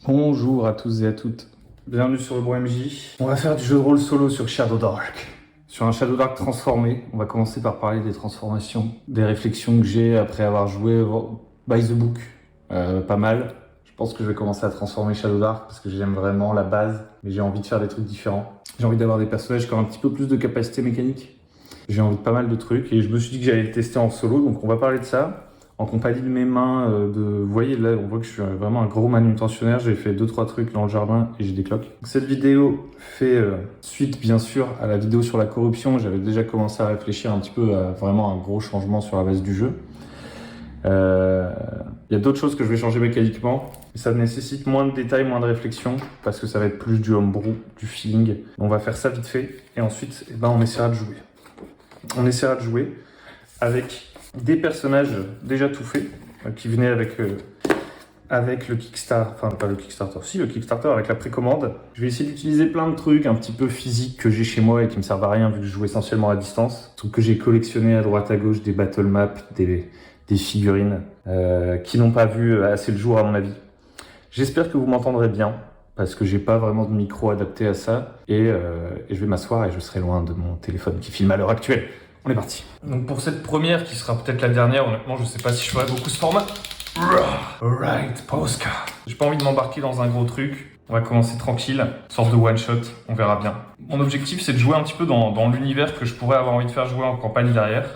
Bonjour à tous et à toutes. Bienvenue sur le Bon MJ. On va faire du jeu de rôle solo sur Shadow Dark. Sur un Shadow Dark transformé, on va commencer par parler des transformations, des réflexions que j'ai après avoir joué by the book. Pas mal. Je pense que je vais commencer à transformer Shadow Dark parce que j'aime vraiment la base, mais j'ai envie de faire des trucs différents. J'ai envie d'avoir des personnages qui ont un petit peu plus de capacité mécanique. J'ai envie de pas mal de trucs et je me suis dit que j'allais le tester en solo, donc on va parler de ça. En compagnie de mes mains, vous voyez là, on voit que je suis vraiment un gros manutentionnaire. J'ai fait 2-3 trucs dans le jardin et j'ai des cloques. Cette vidéo fait suite bien sûr à la vidéo sur la corruption. J'avais déjà commencé à réfléchir un petit peu à vraiment un gros changement sur la base du jeu. Il y a d'autres choses que je vais changer mécaniquement. Ça nécessite moins de détails, moins de réflexion, parce que ça va être plus du homebrew, du feeling. On va faire ça vite fait et ensuite on essaiera de jouer. On essaiera de jouer avec des personnages déjà tout faits, qui venaient avec le Kickstarter, enfin pas le Kickstarter, si le Kickstarter avec la précommande. Je vais essayer d'utiliser plein de trucs un petit peu physiques que j'ai chez moi et qui me servent à rien vu que je joue essentiellement à distance. Trucs que j'ai collectionnés à droite à gauche, des battle maps, des figurines, qui n'ont pas vu assez le jour à mon avis. J'espère que vous m'entendrez bien, parce que j'ai pas vraiment de micro adapté à ça, et je vais m'asseoir et je serai loin de mon téléphone qui filme à l'heure actuelle. On est parti. Donc pour cette première, qui sera peut-être la dernière, honnêtement, je sais pas si je ferai beaucoup ce format. Right, postcard. J'ai pas envie de m'embarquer dans un gros truc. On va commencer tranquille, sorte de one shot, on verra bien. Mon objectif, c'est de jouer un petit peu dans l'univers que je pourrais avoir envie de faire jouer en campagne derrière,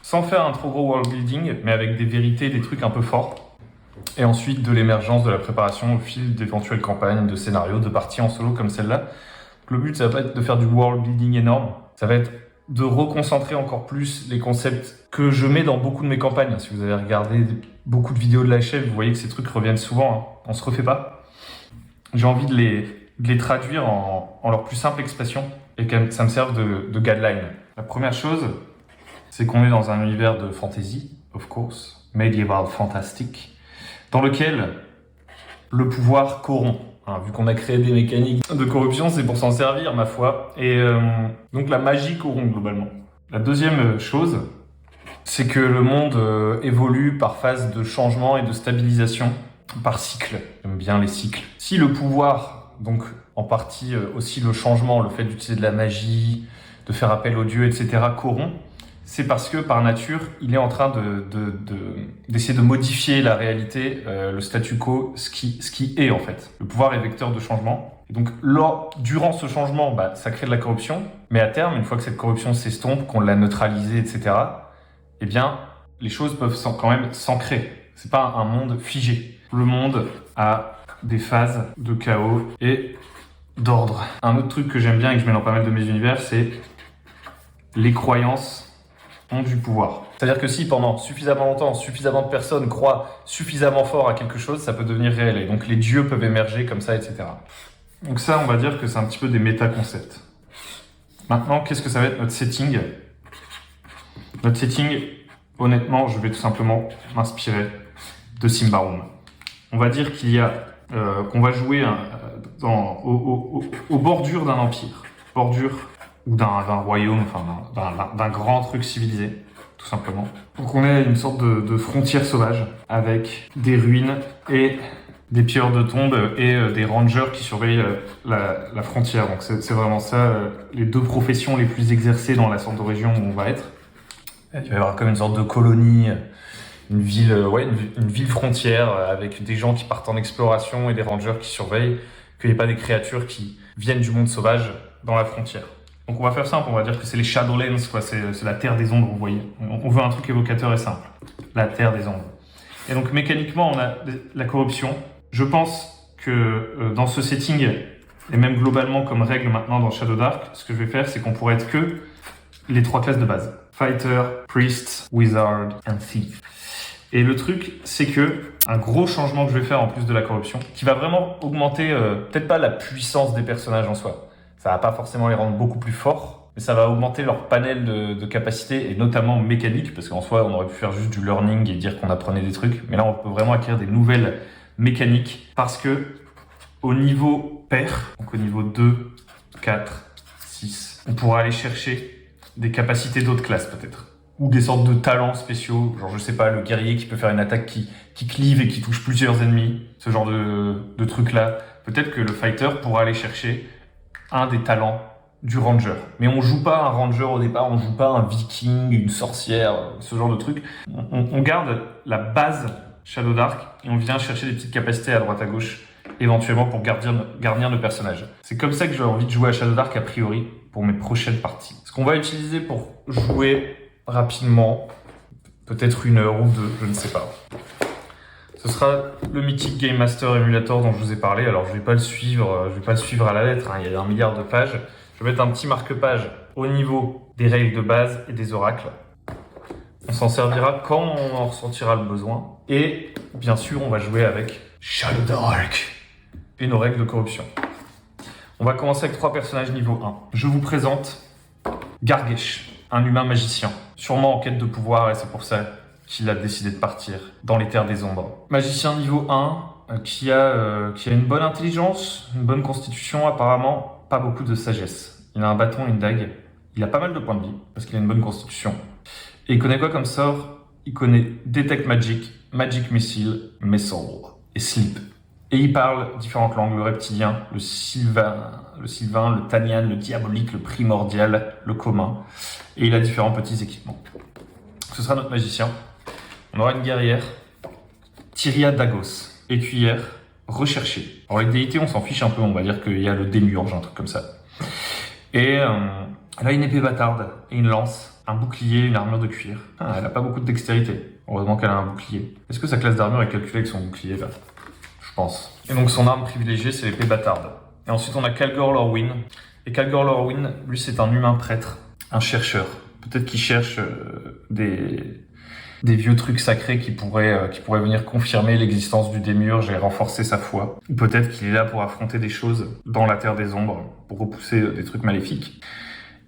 sans faire un trop gros world building, mais avec des vérités, des trucs un peu forts. Et ensuite de l'émergence, de la préparation au fil d'éventuelles campagnes, de scénarios, de parties en solo comme celle-là. Le but, ça va pas être de faire du world building énorme, ça va être de reconcentrer encore plus les concepts que je mets dans beaucoup de mes campagnes. Si vous avez regardé beaucoup de vidéos de la chaîne, vous voyez que ces trucs reviennent souvent, hein. On se refait pas. J'ai envie de les traduire en leur plus simple expression et que ça me serve de guideline. La première chose, c'est qu'on est dans un univers de fantasy, of course, medieval fantastic, dans lequel le pouvoir corrompt. Vu qu'on a créé des mécaniques de corruption, c'est pour s'en servir, ma foi. Et donc la magie corrompt globalement. La deuxième chose, c'est que le monde évolue par phase de changement et de stabilisation, par cycle. J'aime bien les cycles. Si le pouvoir, donc en partie aussi le changement, le fait d'utiliser de la magie, de faire appel aux dieux, etc., corrompt, c'est parce que par nature, il est en train d'essayer de modifier la réalité, le statu quo, ce qui est en fait. Le pouvoir est vecteur de changement. Et donc, durant ce changement, ça crée de la corruption. Mais à terme, une fois que cette corruption s'estompe, qu'on l'a neutralisée, etc., eh bien, les choses peuvent quand même s'ancrer. C'est pas un monde figé. Le monde a des phases de chaos et d'ordre. Un autre truc que j'aime bien et que je mets dans pas mal de mes univers, c'est les croyances ont du pouvoir. C'est-à-dire que si pendant suffisamment longtemps, suffisamment de personnes croient suffisamment fort à quelque chose, ça peut devenir réel. Et donc les dieux peuvent émerger comme ça, etc. Donc ça, on va dire que c'est un petit peu des méta-concepts. Maintenant, qu'est-ce que ça va être notre setting ? Notre setting, honnêtement, je vais tout simplement m'inspirer de Symbaroum. On va dire qu'il y a, qu'on va jouer aux bordures d'un empire. Bordure ou d'un royaume, enfin d'un grand truc civilisé, tout simplement. Donc on est une sorte de frontière sauvage, avec des ruines et des pilleurs de tombes et des rangers qui surveillent la frontière. Donc c'est vraiment ça, les deux professions les plus exercées dans la sorte de région où on va être. Il va y avoir comme une sorte de colonie, une ville frontière, avec des gens qui partent en exploration et des rangers qui surveillent, qu'il n'y ait pas des créatures qui viennent du monde sauvage dans la frontière. Donc on va faire simple, on va dire que c'est les Shadowlands, quoi. C'est la terre des ombres, vous voyez. On veut un truc évocateur et simple. La terre des ombres. Et donc mécaniquement, on a la corruption. Je pense que dans ce setting, et même globalement comme règle maintenant dans Shadow Dark, ce que je vais faire, c'est qu'on pourrait être que les 3 classes de base. Fighter, Priest, Wizard and Thief. Et le truc, c'est que un gros changement que je vais faire en plus de la corruption, qui va vraiment augmenter, peut-être pas la puissance des personnages en soi, ça va pas forcément les rendre beaucoup plus forts, mais ça va augmenter leur panel de capacités, et notamment mécaniques, parce qu'en soi, on aurait pu faire juste du learning et dire qu'on apprenait des trucs, mais là, on peut vraiment acquérir des nouvelles mécaniques, parce que au niveau pair, donc au niveau 2, 4, 6, on pourra aller chercher des capacités d'autres classes peut-être. ou des sortes de talents spéciaux, genre je sais pas, le guerrier qui peut faire une attaque qui clive et qui touche plusieurs ennemis, ce genre de truc-là. Peut-être que le fighter pourra aller chercher un des talents du ranger. Mais on joue pas un ranger au départ, on joue pas un viking, une sorcière, ce genre de truc. On garde la base Shadow Dark et on vient chercher des petites capacités à droite à gauche, éventuellement pour garnir nos personnages. C'est comme ça que j'ai envie de jouer à Shadow Dark a priori pour mes prochaines parties. Ce qu'on va utiliser pour jouer rapidement, peut-être 1 heure ou 2, je ne sais pas. Ce sera le mythique Game Master Emulator dont je vous ai parlé. Alors je vais pas le suivre à la lettre, hein. Il y a 1 milliard de pages. Je vais mettre un petit marque-page au niveau des règles de base et des oracles. On s'en servira quand on en ressentira le besoin. Et bien sûr, on va jouer avec Shadow Dark et nos règles de corruption. On va commencer avec 3 personnages niveau 1. Je vous présente Gargesh, un humain magicien, sûrement en quête de pouvoir et c'est pour ça qu'il a décidé de partir dans les terres des ombres. Magicien niveau 1 qui a une bonne intelligence, une bonne constitution apparemment, pas beaucoup de sagesse. Il a un bâton et une dague. Il a pas mal de points de vie parce qu'il a une bonne constitution. Et il connaît quoi comme sort? Il connaît Detect Magic, Magic Missile, Missile et Sleep. Et il parle différentes langues, le reptilien, le sylvain, le tanian, le diabolique, le primordial, le commun. Et il a différents petits équipements. Ce sera notre magicien. On aura une guerrière, Tyria Dagos, écuyère, recherchée. Alors les déités, on s'en fiche un peu, on va dire qu'il y a le démiurge, un truc comme ça. Et elle a une épée bâtarde et une lance, un bouclier, une armure de cuir. Ah, elle a pas beaucoup de dextérité. Heureusement qu'elle a un bouclier. Est-ce que sa classe d'armure est calculée avec son bouclier là? Je pense. Et donc son arme privilégiée, c'est l'épée bâtarde. Et ensuite on a Calgor Lorwyn. Et Calgor Lorwyn, lui c'est un humain prêtre, un chercheur. Peut-être qu'il cherche des vieux trucs sacrés qui pourraient venir confirmer l'existence du démiurge et renforcer sa foi. Ou peut-être qu'il est là pour affronter des choses dans la terre des ombres, pour repousser des trucs maléfiques.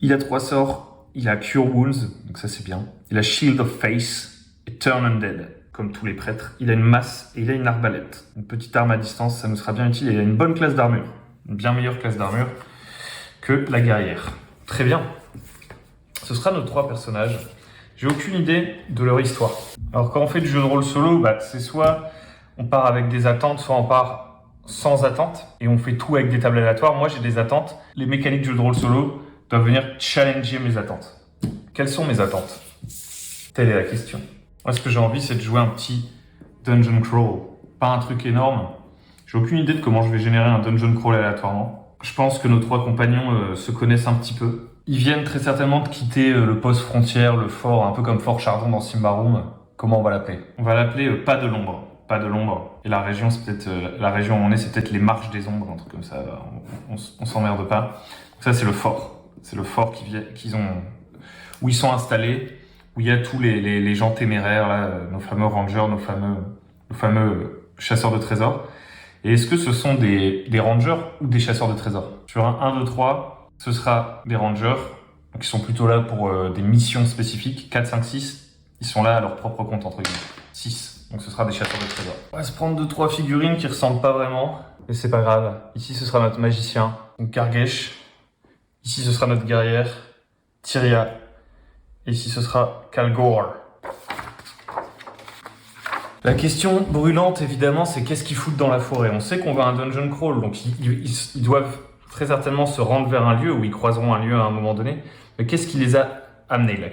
Il a 3 sorts. Il a Cure Wounds, donc ça c'est bien. Il a Shield of Faith et Turn Undead, comme tous les prêtres. Il a une masse et il a une arbalète. Une petite arme à distance, ça nous sera bien utile. Et il a une bonne classe d'armure. Une bien meilleure classe d'armure que la guerrière. Très bien. Ce sera nos 3 personnages. J'ai aucune idée de leur histoire. Alors quand on fait du jeu de rôle solo, c'est soit on part avec des attentes, soit on part sans attente et on fait tout avec des tables aléatoires. Moi j'ai des attentes. Les mécaniques du jeu de rôle solo doivent venir challenger mes attentes. Quelles sont mes attentes? Telle est la question. Moi ce que j'ai envie c'est de jouer un petit dungeon crawl. Pas un truc énorme. J'ai aucune idée de comment je vais générer un dungeon crawl aléatoirement. Je pense que nos 3 compagnons se connaissent un petit peu. Ils viennent très certainement de quitter le poste frontière, le fort, un peu comme Fort Chardon dans Symbaroum. Comment on va l'appeler? On va l'appeler Pas de l'ombre. Pas de l'ombre. Et la région, c'est peut-être la région où on est, c'est peut-être les marches des ombres, un truc comme ça. On s'emmerde pas. Donc ça, c'est le fort. C'est le fort où ils sont installés, où il y a tous les gens téméraires, là, nos fameux rangers, nos fameux chasseurs de trésors. Et est-ce que ce sont des rangers ou des chasseurs de trésors? Sur un 1, 2, 3, ce sera des rangers qui sont plutôt là pour des missions spécifiques. 4, 5, 6, ils sont là à leur propre compte, entre guillemets. 6, donc ce sera des chasseurs de trésors. On va se prendre 2, 3 figurines qui ressemblent pas vraiment, mais c'est pas grave. Ici, ce sera notre magicien, donc Gargesh. Ici, ce sera notre guerrière, Tyria. Et ici, ce sera Calgor. La question brûlante, évidemment, c'est qu'est-ce qu'ils foutent dans la forêt? On sait qu'on va à un dungeon crawl, donc ils doivent très certainement se rendre vers un lieu où ils croiseront un lieu à un moment donné. Mais qu'est-ce qui les a amenés là?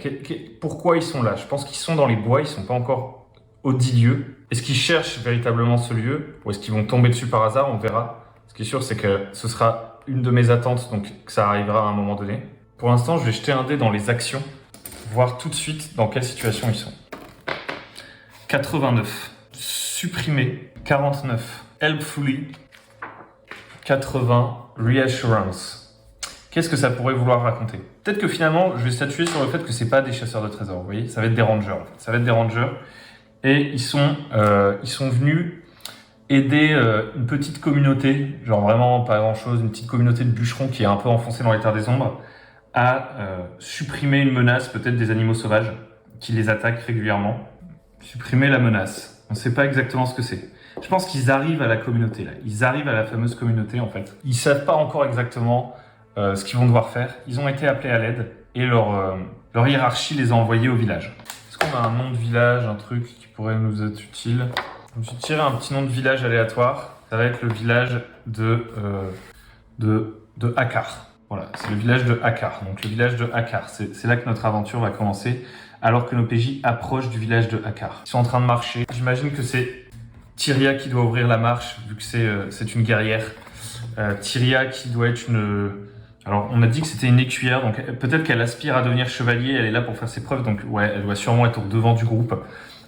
Pourquoi ils sont là? Je pense qu'ils sont dans les bois, ils sont pas encore aux 10 lieux. Est-ce qu'ils cherchent véritablement ce lieu? Ou est-ce qu'ils vont tomber dessus par hasard? On verra. Ce qui est sûr, c'est que ce sera une de mes attentes, donc que ça arrivera à un moment donné. Pour l'instant, je vais jeter un dé dans les actions, voir tout de suite dans quelle situation ils sont. 89. Supprimer. 49. Helpfully. 80. Reassurance. Qu'est-ce que ça pourrait vouloir raconter? Peut-être que finalement, je vais statuer sur le fait que c'est pas des chasseurs de trésors, vous voyez? Ça va être des rangers, en fait. Ça va être des rangers. Et ils sont venus aider une petite communauté, genre vraiment pas grand-chose, une petite communauté de bûcherons qui est un peu enfoncée dans les terres des ombres, à supprimer une menace, peut-être des animaux sauvages, qui les attaquent régulièrement. Supprimer la menace. On ne sait pas exactement ce que c'est. Je pense qu'ils arrivent à la communauté, là. Ils arrivent à la fameuse communauté, en fait. Ils savent pas encore exactement ce qu'ils vont devoir faire. Ils ont été appelés à l'aide. et leur hiérarchie les a envoyés au village. Est-ce qu'on a un nom de village, un truc qui pourrait nous être utile? Je me suis tiré un petit nom de village aléatoire. Ça va être le village de Akkar. Voilà, c'est le village de Akkar. Donc le village de Akkar, c'est là que notre aventure va commencer, alors que nos PJ approchent du village de Akkar. Ils sont en train de marcher. J'imagine que c'est Tyria qui doit ouvrir la marche, vu que c'est une guerrière. Tyria qui doit être une... Alors, on a dit que c'était une écuyère, donc peut-être qu'elle aspire à devenir chevalier, elle est là pour faire ses preuves, donc ouais, elle doit sûrement être au devant du groupe,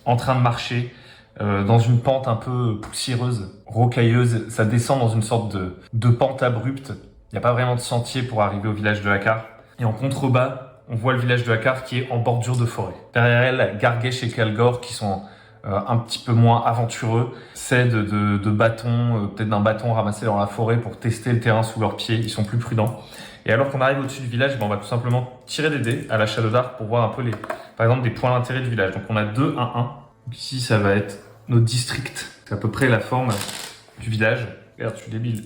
en train de marcher, dans une pente un peu poussiéreuse, rocailleuse. Ça descend dans une sorte de pente abrupte. Il n'y a pas vraiment de sentier pour arriver au village de Akkar. Et en contrebas, on voit le village de Akkar qui est en bordure de forêt. Derrière elle, Gargesh et Kalgor qui sont un petit peu moins aventureux, s'aident de bâtons, peut-être d'un bâton ramassé dans la forêt pour tester le terrain sous leurs pieds. Ils sont plus prudents. Et alors qu'on arrive au-dessus du village, on va tout simplement tirer des dés à la Shadow Dark pour voir un peu par exemple, des points d'intérêt du village. Donc on a 2, 1, 1. Donc ici, ça va être notre district. C'est à peu près la forme du village. Regarde, je suis débile.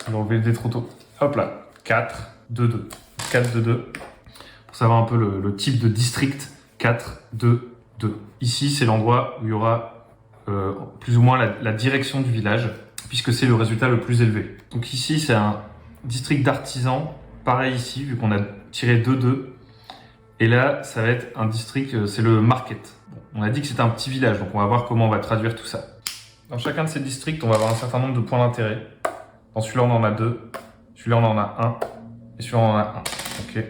Je vais enlever le dé trop tôt. Hop là, 4, 2, 2. 4, 2, 2. Pour savoir un peu le type de district. 4, 2, 2. Ici, c'est l'endroit où il y aura plus ou moins la direction du village, puisque c'est le résultat le plus élevé. Donc ici, c'est un district d'artisans. Pareil ici, vu qu'on a tiré 2, 2. Et là, ça va être un district, c'est le market. Bon, on a dit que c'était un petit village, donc on va voir comment on va traduire tout ça. Dans chacun de ces districts, on va avoir un certain nombre de points d'intérêt. Dans celui-là, on en a 2. Celui-là, on en a 1. Et celui-là, on en a 1. Ok,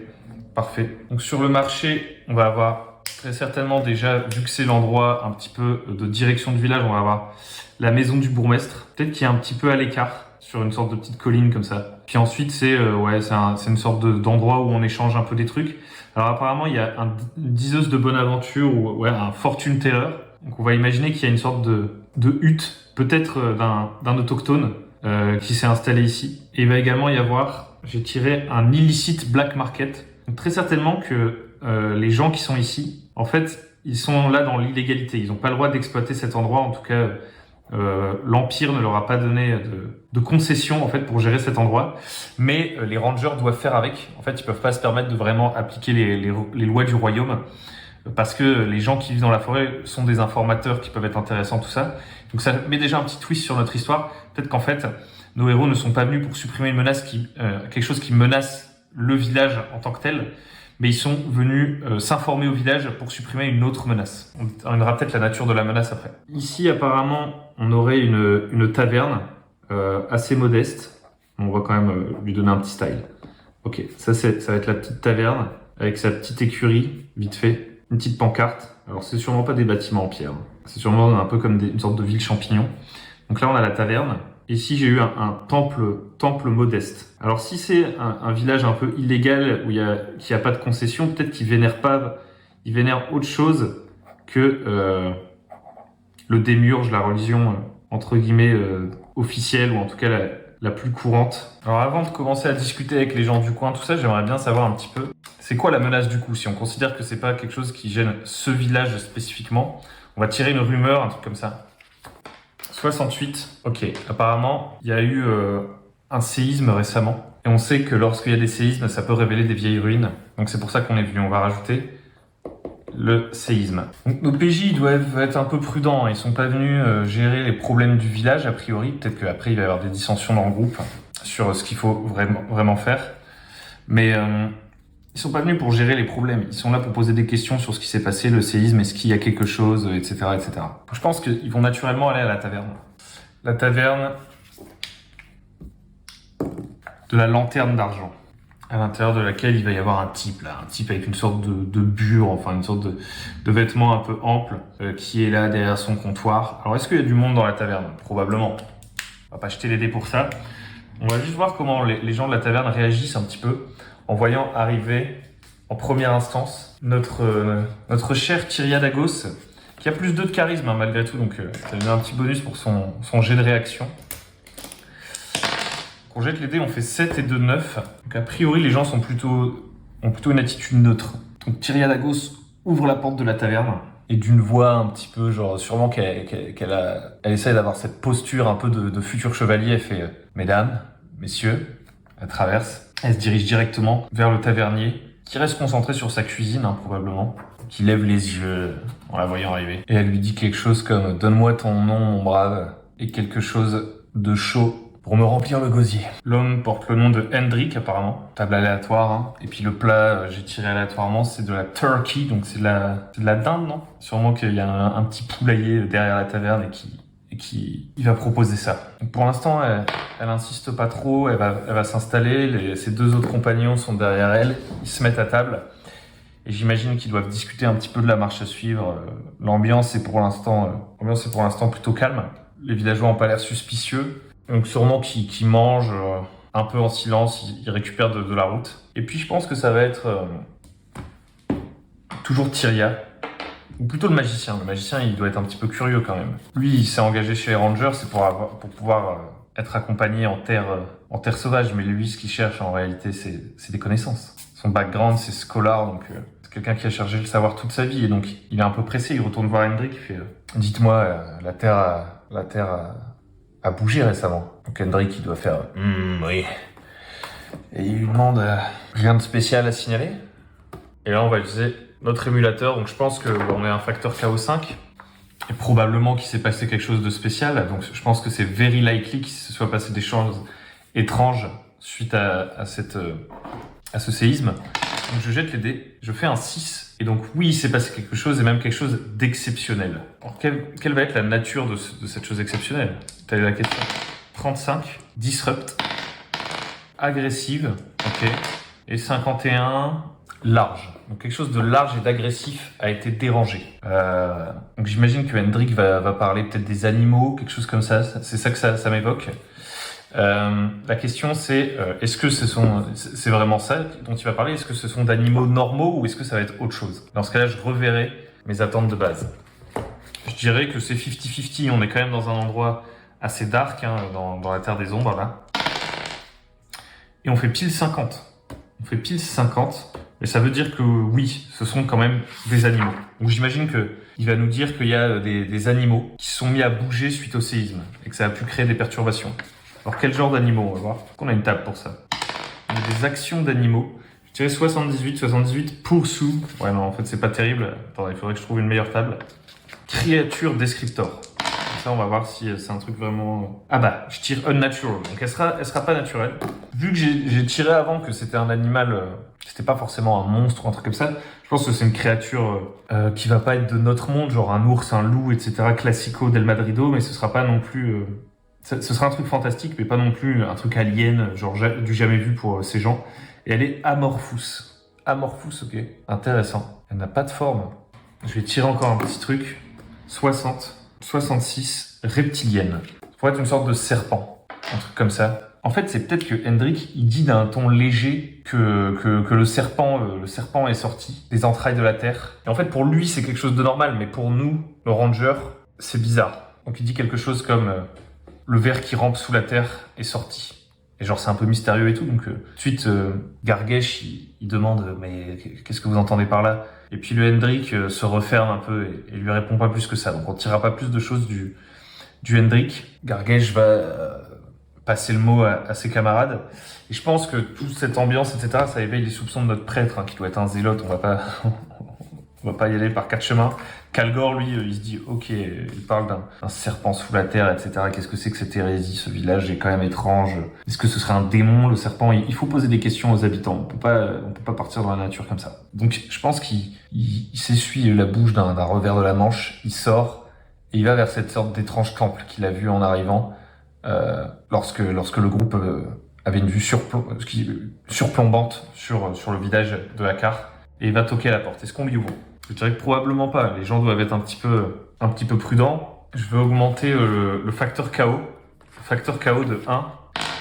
parfait. Donc sur le marché, on va avoir très certainement déjà, vu que c'est l'endroit un petit peu de direction du village, on va avoir la maison du bourgmestre. Peut-être qu'il est un petit peu à l'écart, sur une sorte de petite colline comme ça. Puis ensuite, c'est une sorte d'endroit où on échange un peu des trucs. Alors apparemment, il y a une diseuse de bonne aventure ou un fortune teller. Donc on va imaginer qu'il y a une sorte de hutte, peut-être d'un autochtone qui s'est installé ici. Et il va également y avoir, j'ai tiré un illicite black market. Donc très certainement que les gens qui sont ici, en fait, ils sont là dans l'illégalité. Ils n'ont pas le droit d'exploiter cet endroit. En tout cas, l'Empire ne leur a pas donné de concession en fait pour gérer cet endroit, mais les rangers doivent faire avec. En fait, ils peuvent pas se permettre de vraiment appliquer les lois du royaume parce que les gens qui vivent dans la forêt sont des informateurs qui peuvent être intéressants, tout ça. Donc ça met déjà un petit twist sur notre histoire. Peut-être qu'en fait, nos héros ne sont pas venus pour supprimer une menace quelque chose qui menace le village en tant que tel, mais ils sont venus s'informer au village pour supprimer une autre menace. On déterminera peut-être la nature de la menace après. Ici, apparemment, on aurait une taverne assez modeste. On va quand même lui donner un petit style. Ok, ça va être la petite taverne avec sa petite écurie, vite fait. Une petite pancarte. Alors, c'est sûrement pas des bâtiments en pierre. C'est sûrement un peu comme une sorte de ville champignon. Donc là, on a la taverne. Ici, j'ai eu un temple modeste. Alors, si c'est un village un peu illégal où il y a pas de concession, peut-être qu'ils vénèrent pas, ils vénèrent autre chose que le démiurge, la religion entre guillemets officielle ou en tout cas la plus courante. Alors, avant de commencer à discuter avec les gens du coin, tout ça, j'aimerais bien savoir un petit peu, c'est quoi la menace du coup? Si on considère que c'est pas quelque chose qui gêne ce village spécifiquement, on va tirer une rumeur, un truc comme ça. 68. Ok, apparemment, il y a eu un séisme récemment. Et on sait que lorsqu'il y a des séismes, ça peut révéler des vieilles ruines. Donc c'est pour ça qu'on est venu. On va rajouter le séisme. Donc nos PJ doivent être un peu prudents. Ils sont pas venus gérer les problèmes du village, a priori. Peut-être qu'après, il va y avoir des dissensions dans le groupe sur ce qu'il faut vraiment faire. Mais ils sont pas venus pour gérer les problèmes. Ils sont là pour poser des questions sur ce qui s'est passé, le séisme, est-ce qu'il y a quelque chose, etc., etc. Je pense qu'ils vont naturellement aller à la taverne. La taverne de la lanterne d'argent, à l'intérieur de laquelle il va y avoir un type avec une sorte de bure, enfin une sorte de vêtements un peu ample, qui est là derrière son comptoir. Alors est-ce qu'il y a du monde dans la taverne? Probablement. On va pas jeter les dés pour ça. On va juste voir comment les gens de la taverne réagissent un petit peu en voyant arriver en première instance notre cher Tyria Dagos, qui a plus 2 de charisme malgré tout, donc ça lui donne un petit bonus pour son jet de réaction. On jette les dés, on fait 7 et 2, 9. Donc a priori, les gens ont plutôt une attitude neutre. Donc Tyria Dagos ouvre la porte de la taverne et d'une voix un petit peu, genre sûrement qu'elle essaie d'avoir cette posture un peu de futur chevalier, elle fait « Mesdames, messieurs », elle traverse, elle se dirige directement vers le tavernier qui reste concentrée sur sa cuisine, hein, probablement, qui lève les yeux en la voyant arriver. Et elle lui dit quelque chose comme « Donne-moi ton nom, mon brave, et quelque chose de chaud pour me remplir le gosier. » L'homme porte le nom de Hendrik, apparemment. Table aléatoire, hein. Et puis le plat, j'ai tiré aléatoirement, c'est de la turkey, donc c'est de la dinde, non? Sûrement qu'il y a un petit poulailler derrière la taverne et qui il va proposer ça. Donc pour l'instant, elle insiste pas trop, elle va s'installer, ses deux autres compagnons sont derrière elle, ils se mettent à table. Et j'imagine qu'ils doivent discuter un petit peu de la marche à suivre. L'ambiance est pour l'instant plutôt calme. Les villageois n'ont pas l'air suspicieux. Donc sûrement qu'ils mangent un peu en silence, ils récupèrent de la route. Et puis je pense que ça va être toujours Tyria, ou plutôt le magicien. Le magicien, il doit être un petit peu curieux quand même. Lui, il s'est engagé chez les Rangers, c'est pour pouvoir être accompagné en terre sauvage. Mais lui, ce qu'il cherche en réalité, c'est des connaissances. Son background, c'est scholar, donc c'est quelqu'un qui a cherché le savoir toute sa vie. Et donc il est un peu pressé, il retourne voir Hendrik, il fait « Dites-moi, la terre a bougé récemment. » Donc Hendrik, il doit faire « Oui. » Et il lui demande « Rien de spécial à signaler ?» Et là, on va utiliser notre émulateur. Donc je pense qu'on est un facteur KO5. Et probablement qu'il s'est passé quelque chose de spécial. Donc je pense que c'est very likely qu'il se soit passé des choses étranges suite à ce séisme. Donc je jette les dés, je fais un 6. Et donc oui, il s'est passé quelque chose, et même quelque chose d'exceptionnel. Alors quelle va être la nature de cette chose exceptionnelle? Telle est la question. 35, disrupt, agressive, ok, et 51, large. Donc quelque chose de large et d'agressif a été dérangé. Donc j'imagine que Hendrik va parler peut-être des animaux, quelque chose comme ça. C'est ça que ça m'évoque. La question c'est, est-ce que c'est vraiment ça dont il va parler? Est-ce que ce sont d'animaux normaux ou est-ce que ça va être autre chose? Dans ce cas-là, je reverrai mes attentes de base. Je dirais que c'est 50-50, on est quand même dans un endroit assez dark, hein, dans la Terre des Ombres, là. Et on fait pile 50. On fait pile 50, mais ça veut dire que oui, ce sont quand même des animaux. Donc j'imagine qu'il va nous dire qu'il y a des animaux qui se sont mis à bouger suite au séisme et que ça a pu créer des perturbations. Alors quel genre d'animaux? On va voir. On a une table pour ça. On a des actions d'animaux. Je dirais 78 pour sous. Ouais non, en fait c'est pas terrible. Attendez, il faudrait que je trouve une meilleure table. Créature descriptor. Ça, on va voir si c'est un truc vraiment... Ah bah, je tire unnatural. Donc elle sera pas naturelle. Vu que j'ai tiré avant que c'était un animal, c'était pas forcément un monstre ou un truc comme ça, je pense que c'est une créature qui va pas être de notre monde, genre un ours, un loup, etc. Classico del Madrido, mais ce sera pas non plus... ce sera un truc fantastique, mais pas non plus un truc alien, genre du jamais vu pour ces gens. Et elle est amorphous. Amorphous, ok. Intéressant. Elle n'a pas de forme. Je vais tirer encore un petit truc. 66, reptilienne. Ça pourrait être une sorte de serpent. Un truc comme ça. En fait, c'est peut-être que Hendrik, il dit d'un ton léger que le serpent est sorti des entrailles de la terre. Et en fait, pour lui, c'est quelque chose de normal, mais pour nous, le ranger, c'est bizarre. Donc il dit quelque chose comme le ver qui rampe sous la terre est sorti. Et genre, c'est un peu mystérieux et tout. Donc, tout de suite, Gargesh, il demande mais qu'est-ce que vous entendez par là? Et puis le Hendrik se referme un peu et lui répond pas plus que ça. Donc, on tirera pas plus de choses du Hendrik. Gargesh va passer le mot à ses camarades. Et je pense que toute cette ambiance, etc., ça éveille les soupçons de notre prêtre, hein, qui doit être un zélote. On va pas y aller par quatre chemins. Kalgor, lui, il se dit, ok, il parle d'un serpent sous la terre, etc. Qu'est-ce que c'est que cette hérésie? Ce village est quand même étrange. Est-ce que ce serait un démon, le serpent? Il faut poser des questions aux habitants. On peut pas partir dans la nature comme ça. Donc, je pense qu'il s'essuie la bouche d'un revers de la manche. Il sort et il va vers cette sorte d'étrange temple qu'il a vu en arrivant, lorsque le groupe avait une vue surplombante sur le village de Hakar. Et il va toquer à la porte. Est-ce qu'on lui ouvre? Je dirais que probablement pas. Les gens doivent être un petit peu prudents. Je vais augmenter le facteur KO. Le facteur KO de 1.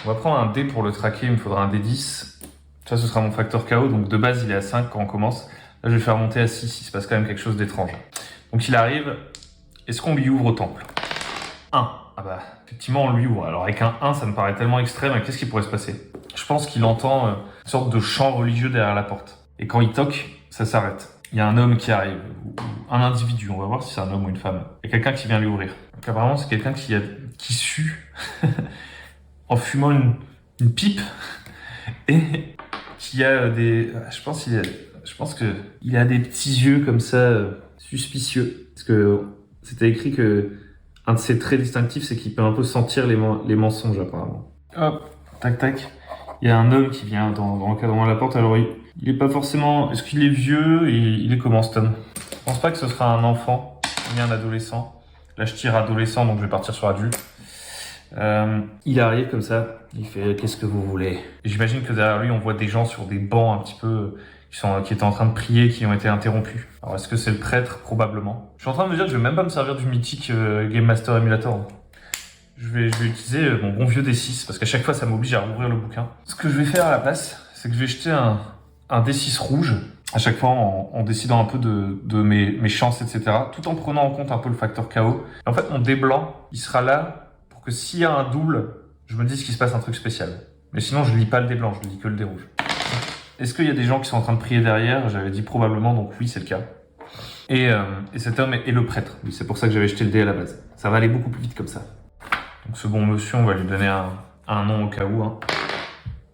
On va prendre un dé pour le traquer. Il me faudra un dé 10. Ça, ce sera mon facteur KO. Donc de base, il est à 5 quand on commence. Là, je vais faire monter à 6. Il se passe quand même quelque chose d'étrange. Donc il arrive. Est-ce qu'on lui ouvre au temple? 1. Ah bah, effectivement, on lui ouvre. Alors avec un 1, ça me paraît tellement extrême. Qu'est-ce qui pourrait se passer? Je pense qu'il entend une sorte de chant religieux derrière la porte. Et quand il toque, ça s'arrête. Il y a un homme qui arrive, ou un individu, on va voir si c'est un homme ou une femme. Il y a quelqu'un qui vient lui ouvrir. Donc apparemment, c'est quelqu'un qui sue en fumant une pipe et qui a des... Je pense qu'il a des petits yeux comme ça, suspicieux. Parce que c'était écrit que un de ses traits distinctifs, c'est qu'il peut un peu sentir les mensonges, apparemment. Hop, tac, tac. Il y a un homme qui vient dans l'encadrement de la porte. Alors, il est pas forcément... Est-ce qu'il est vieux et il est comment, cet homme? Je pense pas que ce sera un enfant, ni un adolescent. Là, je tire adolescent, donc je vais partir sur adulte. Il arrive comme ça, il fait « Qu'est-ce que vous voulez ?» J'imagine que derrière lui, on voit des gens sur des bancs un petit peu qui étaient en train de prier, qui ont été interrompus. Alors, est-ce que c'est le prêtre? Probablement. Je suis en train de me dire que je vais même pas me servir du mythique Game Master Emulator. Je vais utiliser mon bon vieux D6, parce qu'à chaque fois, ça m'oblige à rouvrir le bouquin. Ce que je vais faire à la place, c'est que je vais jeter un D6 rouge, à chaque fois en décidant un peu de mes chances, etc., tout en prenant en compte un peu le facteur chaos. Et en fait, mon dé blanc, il sera là pour que s'il y a un double, je me dise qu'il se passe un truc spécial. Mais sinon, je lis pas le dé blanc, je lis que le dé rouge. Est-ce qu'il y a des gens qui sont en train de prier derrière? J'avais dit probablement, donc oui, c'est le cas. Et cet homme est le prêtre. Oui, c'est pour ça que j'avais jeté le dé à la base. Ça va aller beaucoup plus vite comme ça. Donc ce bon monsieur, on va lui donner un nom au cas où. Hein.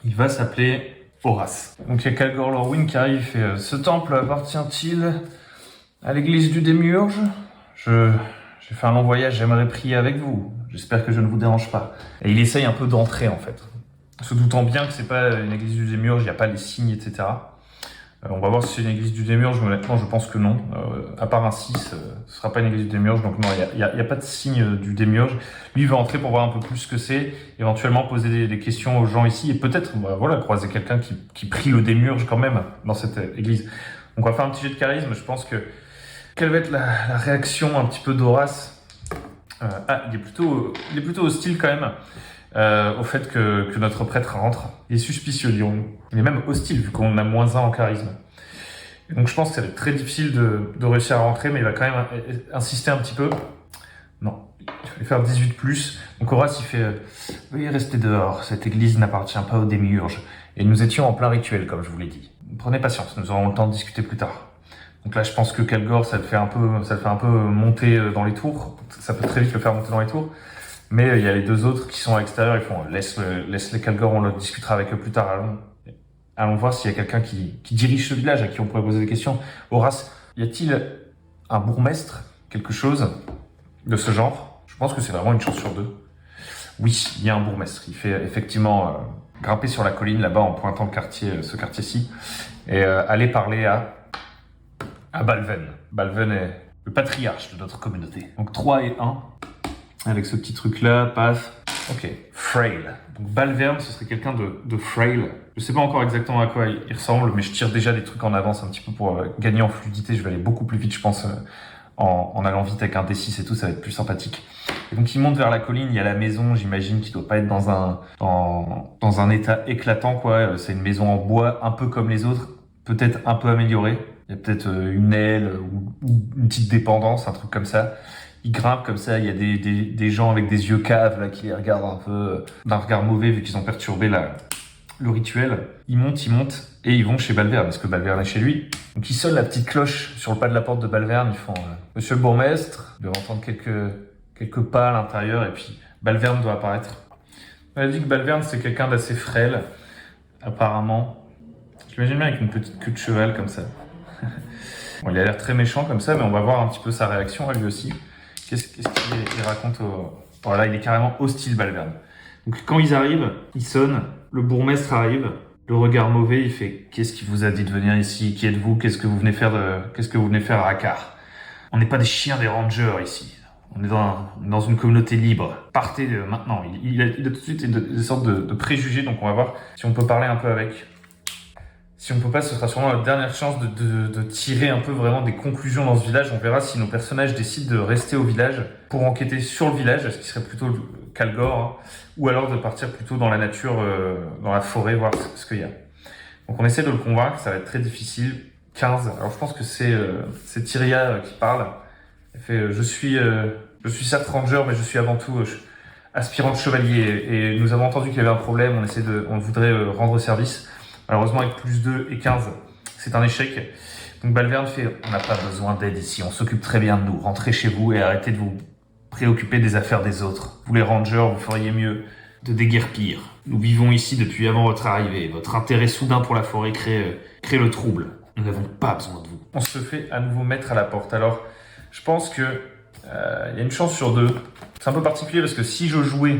Il va s'appeler Horace. Donc il y a Calgor Lorwyn qui arrive et fait « Ce temple appartient-il à l'église du Démiurge? J'ai fait un long voyage, j'aimerais prier avec vous. J'espère que je ne vous dérange pas. » Et il essaye un peu d'entrer en fait. Se doutant bien que c'est pas une église du Démiurge, il n'y a pas les signes, etc. On va voir si c'est une église du Démiurge, mais honnêtement, je pense que non. À part un 6, ce sera pas une église du Démiurge, donc non, il y a pas de signe du Démiurge. Lui, il va entrer pour voir un peu plus ce que c'est, éventuellement poser des questions aux gens ici, et peut-être, voilà, croiser quelqu'un qui prie le Démiurge quand même dans cette église. Donc on va faire un petit jet de charisme, je pense que... Quelle va être la réaction un petit peu d'Horace? Il est plutôt hostile quand même. Au fait que notre prêtre rentre. Il est suspicieux, dirons-nous. Il est même hostile, vu qu'on a -1 en charisme. Et donc je pense que ça va être très difficile de réussir à rentrer, mais il va quand même insister un petit peu. Non, il fallait faire 18+. Donc Horace, il fait « Veuillez rester dehors, cette église n'appartient pas au Démiurge. » Et nous étions en plein rituel, comme je vous l'ai dit. Prenez patience, nous aurons le temps de discuter plus tard. Donc là, je pense que Calgor, ça le fait un peu monter dans les tours. Ça peut très vite le faire monter dans les tours. Mais il y a les deux autres qui sont à l'extérieur, ils font laisse les Calgor, on le discutera avec eux plus tard. Allons voir s'il y a quelqu'un qui dirige ce village à qui on pourrait poser des questions. Horace, y a-t-il un bourgmestre, quelque chose de ce genre? Je pense que c'est vraiment une chance sur 2. Oui, il y a un bourgmestre. Il fait effectivement grimper sur la colline là-bas en pointant ce quartier-ci et aller parler à Balven. Balven est le patriarche de notre communauté. Donc 3 et 1. Avec ce petit truc-là, paf. Ok, frail. Donc Balverne, ce serait quelqu'un de frail. Je sais pas encore exactement à quoi il ressemble, mais je tire déjà des trucs en avance un petit peu pour gagner en fluidité. Je vais aller beaucoup plus vite, je pense, en allant vite avec un D6 et tout, ça va être plus sympathique. Et donc il monte vers la colline, il y a la maison, j'imagine qu'il doit pas être dans un état éclatant, quoi. C'est une maison en bois, un peu comme les autres, peut-être un peu améliorée. Il y a peut-être une aile ou une petite dépendance, un truc comme ça. Il grimpe comme ça, il y a des gens avec des yeux caves là, qui les regardent un peu d'un regard mauvais vu qu'ils ont perturbé le rituel. Ils montent et ils vont chez Balverne, parce que Balverne est chez lui. Donc ils sonnent la petite cloche sur le pas de la porte de Balverne, ils font « Monsieur le bourgmestre », ils doivent entendre quelques pas à l'intérieur et puis Balverne doit apparaître. On a dit que Balverne c'est quelqu'un d'assez frêle, apparemment. J'imagine bien avec une petite queue de cheval comme ça. Bon, il a l'air très méchant comme ça, mais on va voir un petit peu sa réaction à lui aussi. Qu'est-ce qu'il raconte Voilà, il est carrément hostile, Balverne. Donc quand ils arrivent, ils sonnent, le bourgmestre arrive, le regard mauvais, il fait « Qu'est-ce qui vous a dit de venir ici? Qui êtes-vous? Qu'est-ce que vous venez faire à Akar? On n'est pas des chiens des rangers ici. On est dans une communauté libre. Partez maintenant. » Il a tout de suite des sortes de préjugés, donc on va voir si on peut parler un peu avec. Si on peut pas, ce sera sûrement la dernière chance de tirer un peu vraiment des conclusions dans ce village. On verra si nos personnages décident de rester au village pour enquêter sur le village, ce qui serait plutôt Calgor, hein, ou alors de partir plutôt dans la nature, dans la forêt, voir ce qu'il y a. Donc on essaie de le convaincre, ça va être très difficile. 15. Alors je pense que c'est Tyria qui parle. Elle fait je suis certes ranger, mais je suis avant tout aspirante chevalier. Et nous avons entendu qu'il y avait un problème, on voudrait rendre service. Malheureusement, avec +2 et 15, c'est un échec. Donc Balverne fait « On n'a pas besoin d'aide ici, on s'occupe très bien de nous. Rentrez chez vous et arrêtez de vous préoccuper des affaires des autres. Vous les rangers, vous feriez mieux de déguerpir. » Nous vivons ici depuis avant votre arrivée. Votre intérêt soudain pour la forêt crée le trouble. Nous n'avons pas besoin de vous. On se fait à nouveau mettre à la porte. Alors, je pense que y a une chance sur deux. C'est un peu particulier parce que si je jouais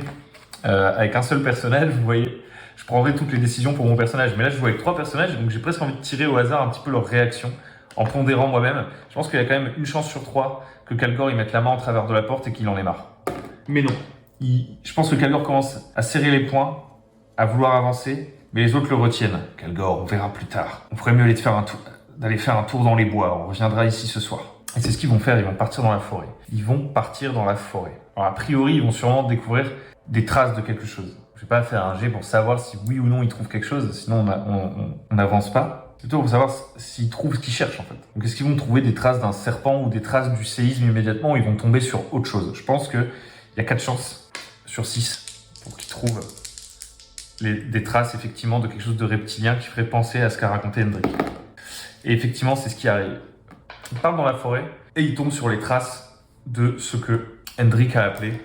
avec un seul personnage, vous voyez, je prendrais toutes les décisions pour mon personnage. Mais là, je joue avec 3 personnages, donc j'ai presque envie de tirer au hasard un petit peu leurs réactions en pondérant moi-même. Je pense qu'il y a quand même une chance sur 3 que Kalgor il mette la main en travers de la porte et qu'il en ait marre. Mais non. Je pense que Kalgor commence à serrer les poings, à vouloir avancer, mais les autres le retiennent. Kalgor, on verra plus tard. On ferait mieux d'aller faire un tour dans les bois. On reviendra ici ce soir. Et c'est ce qu'ils vont faire, ils vont partir dans la forêt. Ils vont partir dans la forêt. Alors, a priori, ils vont sûrement découvrir des traces de quelque chose. Je vais pas faire un jet pour savoir si oui ou non ils trouvent quelque chose, sinon on n'avance pas. Plutôt pour savoir s'ils trouvent ce qu'ils cherchent en fait. Donc est-ce qu'ils vont trouver des traces d'un serpent ou des traces du séisme immédiatement, ou ils vont tomber sur autre chose? Je pense qu'il y a 4 chances sur 6 pour qu'ils trouvent des traces effectivement de quelque chose de reptilien qui ferait penser à ce qu'a raconté Hendrik. Et effectivement, c'est ce qui arrive. Ils partent dans la forêt et ils tombent sur les traces de ce que Hendrik a appelé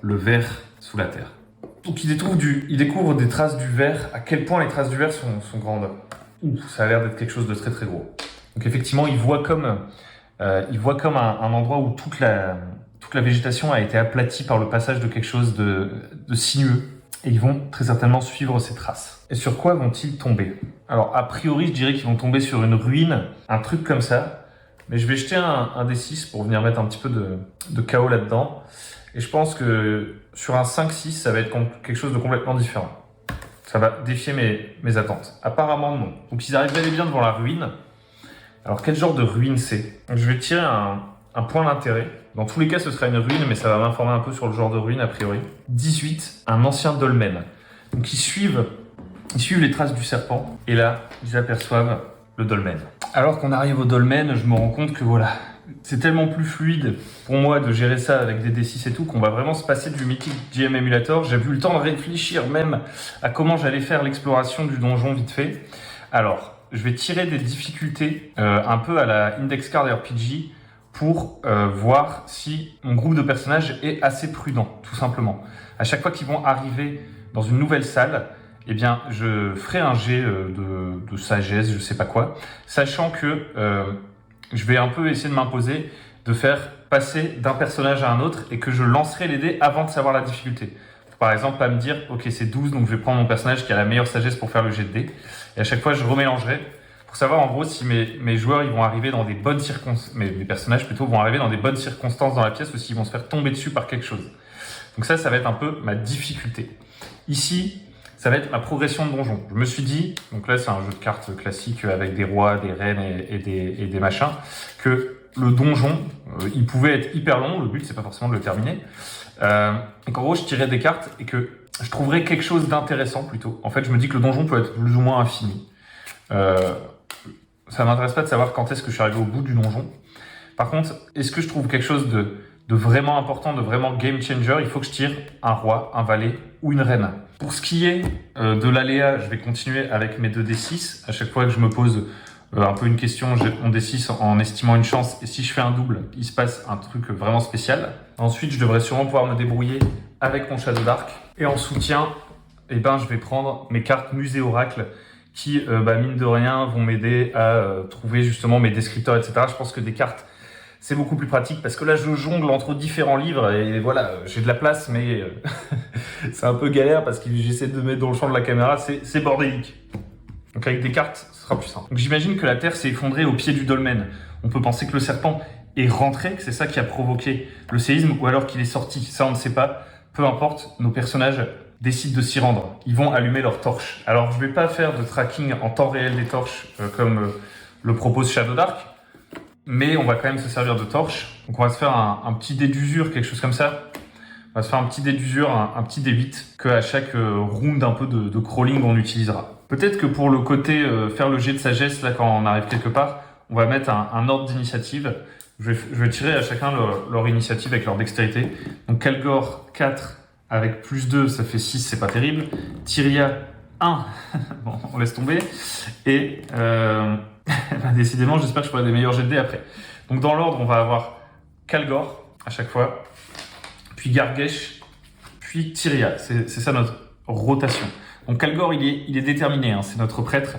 le ver sous la terre. Donc ils découvrent des traces du ver. À quel point les traces du ver sont grandes. Ça a l'air d'être quelque chose de très très gros. Donc effectivement, ils voient comme un endroit où toute la végétation a été aplatie par le passage de quelque chose de sinueux. Et ils vont très certainement suivre ces traces. Et sur quoi vont-ils tomber? Alors a priori, je dirais qu'ils vont tomber sur une ruine, un truc comme ça. Mais je vais jeter un D6 pour venir mettre un petit peu de chaos là-dedans. Et je pense que sur un 5-6, ça va être quelque chose de complètement différent. Ça va défier mes attentes. Apparemment, non. Donc ils arrivent bel et bien devant la ruine. Alors quel genre de ruine c'est? Je vais tirer un point d'intérêt. Dans tous les cas, ce sera une ruine, mais ça va m'informer un peu sur le genre de ruine a priori. 18, un ancien dolmen. Donc ils suivent les traces du serpent. Et là, ils aperçoivent le dolmen. Alors qu'on arrive au dolmen, je me rends compte que voilà, c'est tellement plus fluide pour moi de gérer ça avec des D6 et tout qu'on va vraiment se passer du Mythic GM Emulator. J'ai eu le temps de réfléchir même à comment j'allais faire l'exploration du donjon vite fait. Alors, je vais tirer des difficultés un peu à la Index Card RPG pour voir si mon groupe de personnages est assez prudent, tout simplement. À chaque fois qu'ils vont arriver dans une nouvelle salle, eh bien, je ferai un jet de sagesse, je sais pas quoi, sachant que je vais un peu essayer de m'imposer de faire passer d'un personnage à un autre et que je lancerai les dés avant de savoir la difficulté. Par exemple, pas me dire, ok, c'est 12, donc je vais prendre mon personnage qui a la meilleure sagesse pour faire le jet de dés. Et à chaque fois, je remélangerai pour savoir en gros si mes joueurs ils vont arriver dans des bonnes circonstances, mes personnages plutôt vont arriver dans des bonnes circonstances dans la pièce ou s'ils vont se faire tomber dessus par quelque chose. Donc ça va être un peu ma difficulté. Ici, ça va être ma progression de donjon. Je me suis dit, donc là c'est un jeu de cartes classique avec des rois, des reines et des machins, que le donjon, il pouvait être hyper long, le but c'est pas forcément de le terminer, et qu'en gros je tirais des cartes et que je trouverais quelque chose d'intéressant plutôt. En fait je me dis que le donjon peut être plus ou moins infini. Ça m'intéresse pas de savoir quand est-ce que je suis arrivé au bout du donjon. Par contre, est-ce que je trouve quelque chose de vraiment important, de vraiment game changer? Il faut que je tire un roi, un valet ou une reine. Pour ce qui est de l'aléa, je vais continuer avec mes 2d6. À chaque fois que je me pose un peu une question, on D6 en estimant une chance. Et si je fais un double, il se passe un truc vraiment spécial. Ensuite, je devrais sûrement pouvoir me débrouiller avec mon Shadow Dark. Et en soutien, eh ben, je vais prendre mes cartes Musée Oracle qui, mine de rien, vont m'aider à trouver justement mes descripteurs, etc. Je pense que des cartes, c'est beaucoup plus pratique parce que là, je jongle entre différents livres et voilà, j'ai de la place, mais c'est un peu galère parce que j'essaie de mettre dans le champ de la caméra, c'est bordélique. Donc avec des cartes, ce sera plus simple. Donc j'imagine que la terre s'est effondrée au pied du dolmen. On peut penser que le serpent est rentré, que c'est ça qui a provoqué le séisme, ou alors qu'il est sorti. Ça, on ne sait pas. Peu importe, nos personnages décident de s'y rendre. Ils vont allumer leurs torches. Alors, je ne vais pas faire de tracking en temps réel des torches comme le propose Shadow Dark, mais on va quand même se servir de torches. Donc, on va se faire un petit dé d'usure, quelque chose comme ça. On va se faire un petit dé d'usure, un petit dé 8, qu'à chaque round un peu de crawling, on utilisera. Peut-être que pour le côté faire le jet de sagesse, là, quand on arrive quelque part, on va mettre un ordre d'initiative. Je vais tirer à chacun leur initiative avec leur dextérité. Donc Kalgor, 4 avec plus 2, ça fait 6, c'est pas terrible. Tyria, 1, bon, on laisse tomber. Et décidément, j'espère que je ferai des meilleurs jets de dés après. Donc dans l'ordre, on va avoir Kalgor à chaque fois, puis Gargesh, puis Tyria. C'est ça rotation. Donc Kalgor, il est déterminé, hein, c'est notre prêtre.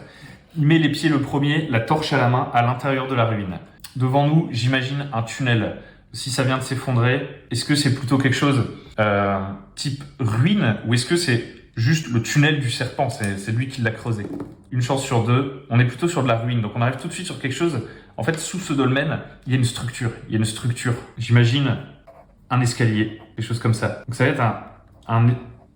Il met les pieds le premier, la torche à la main, à l'intérieur de la ruine. Devant nous, j'imagine un tunnel. Si ça vient de s'effondrer, est-ce que c'est plutôt quelque chose type ruine ou est-ce que c'est juste le tunnel du serpent, c'est lui qui l'a creusé? Une chance sur deux, on est plutôt sur de la ruine. Donc on arrive tout de suite sur quelque chose. En fait, sous ce dolmen, il y a une structure. J'imagine un escalier, quelque chose comme ça. Donc ça va être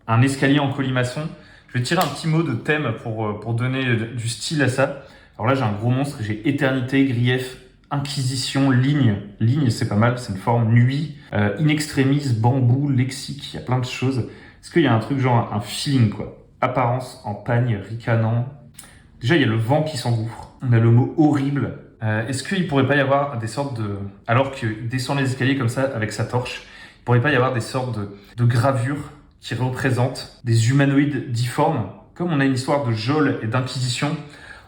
un escalier en colimaçon. Je vais tirer un petit mot de thème pour donner du style à ça. Alors là, j'ai un gros monstre. J'ai éternité, grief, inquisition, ligne. Ligne, c'est pas mal, c'est une forme. Nuit, in extremis, bambou, lexique. Il y a plein de choses. Est-ce qu'il y a un truc genre un feeling, quoi? Apparence en pagne, ricanant. Déjà, il y a le vent qui s'engouffre. On a le mot horrible. Est-ce qu'il pourrait pas y avoir des sortes de... Alors qu'il descend les escaliers comme ça avec sa torche, il pourrait pas y avoir des sortes de gravures qui représentent des humanoïdes difformes? Comme on a une histoire de geôle et d'inquisition,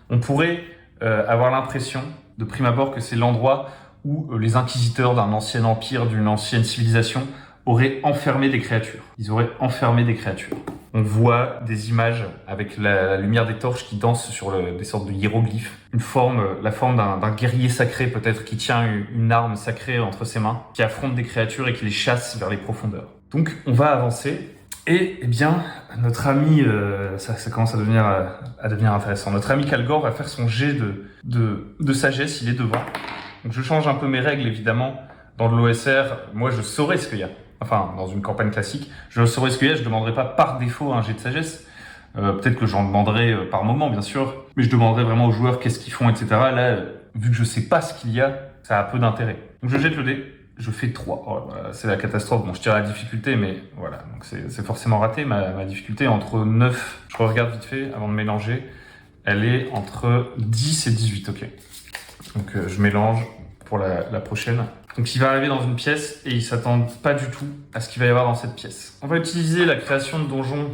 on pourrait avoir l'impression, de prime abord, que c'est l'endroit où les inquisiteurs d'un ancien empire, d'une ancienne civilisation, auraient enfermé des créatures. Ils auraient enfermé des créatures. On voit des images avec la lumière des torches qui dansent sur des sortes de hiéroglyphes. La forme d'un guerrier sacré peut-être qui tient une arme sacrée entre ses mains, qui affronte des créatures et qui les chasse vers les profondeurs. Donc on va avancer et eh bien notre ami, ça commence à devenir intéressant. Notre ami Kalgor va faire son jet de sagesse, il est devant. Donc je change un peu mes règles évidemment. Dans de l'OSR, moi je saurais ce qu'il y a. Enfin, dans une campagne classique, je saurais ce qu'il y a, je ne demanderai pas par défaut un jet de sagesse. Peut-être que j'en demanderai par moment, bien sûr, mais je demanderai vraiment aux joueurs qu'est-ce qu'ils font, etc. Là, vu que je sais pas ce qu'il y a, ça a peu d'intérêt. Donc je jette le dé, je fais 3. Oh, voilà, c'est la catastrophe. Bon, je tire la difficulté, mais voilà, donc c'est forcément raté. Ma difficulté est entre 9, je regarde vite fait avant de mélanger, elle est entre 10 et 18, ok. Donc je mélange pour la prochaine. Donc il va arriver dans une pièce et il s'attend pas du tout à ce qu'il va y avoir dans cette pièce. On va utiliser la création de donjon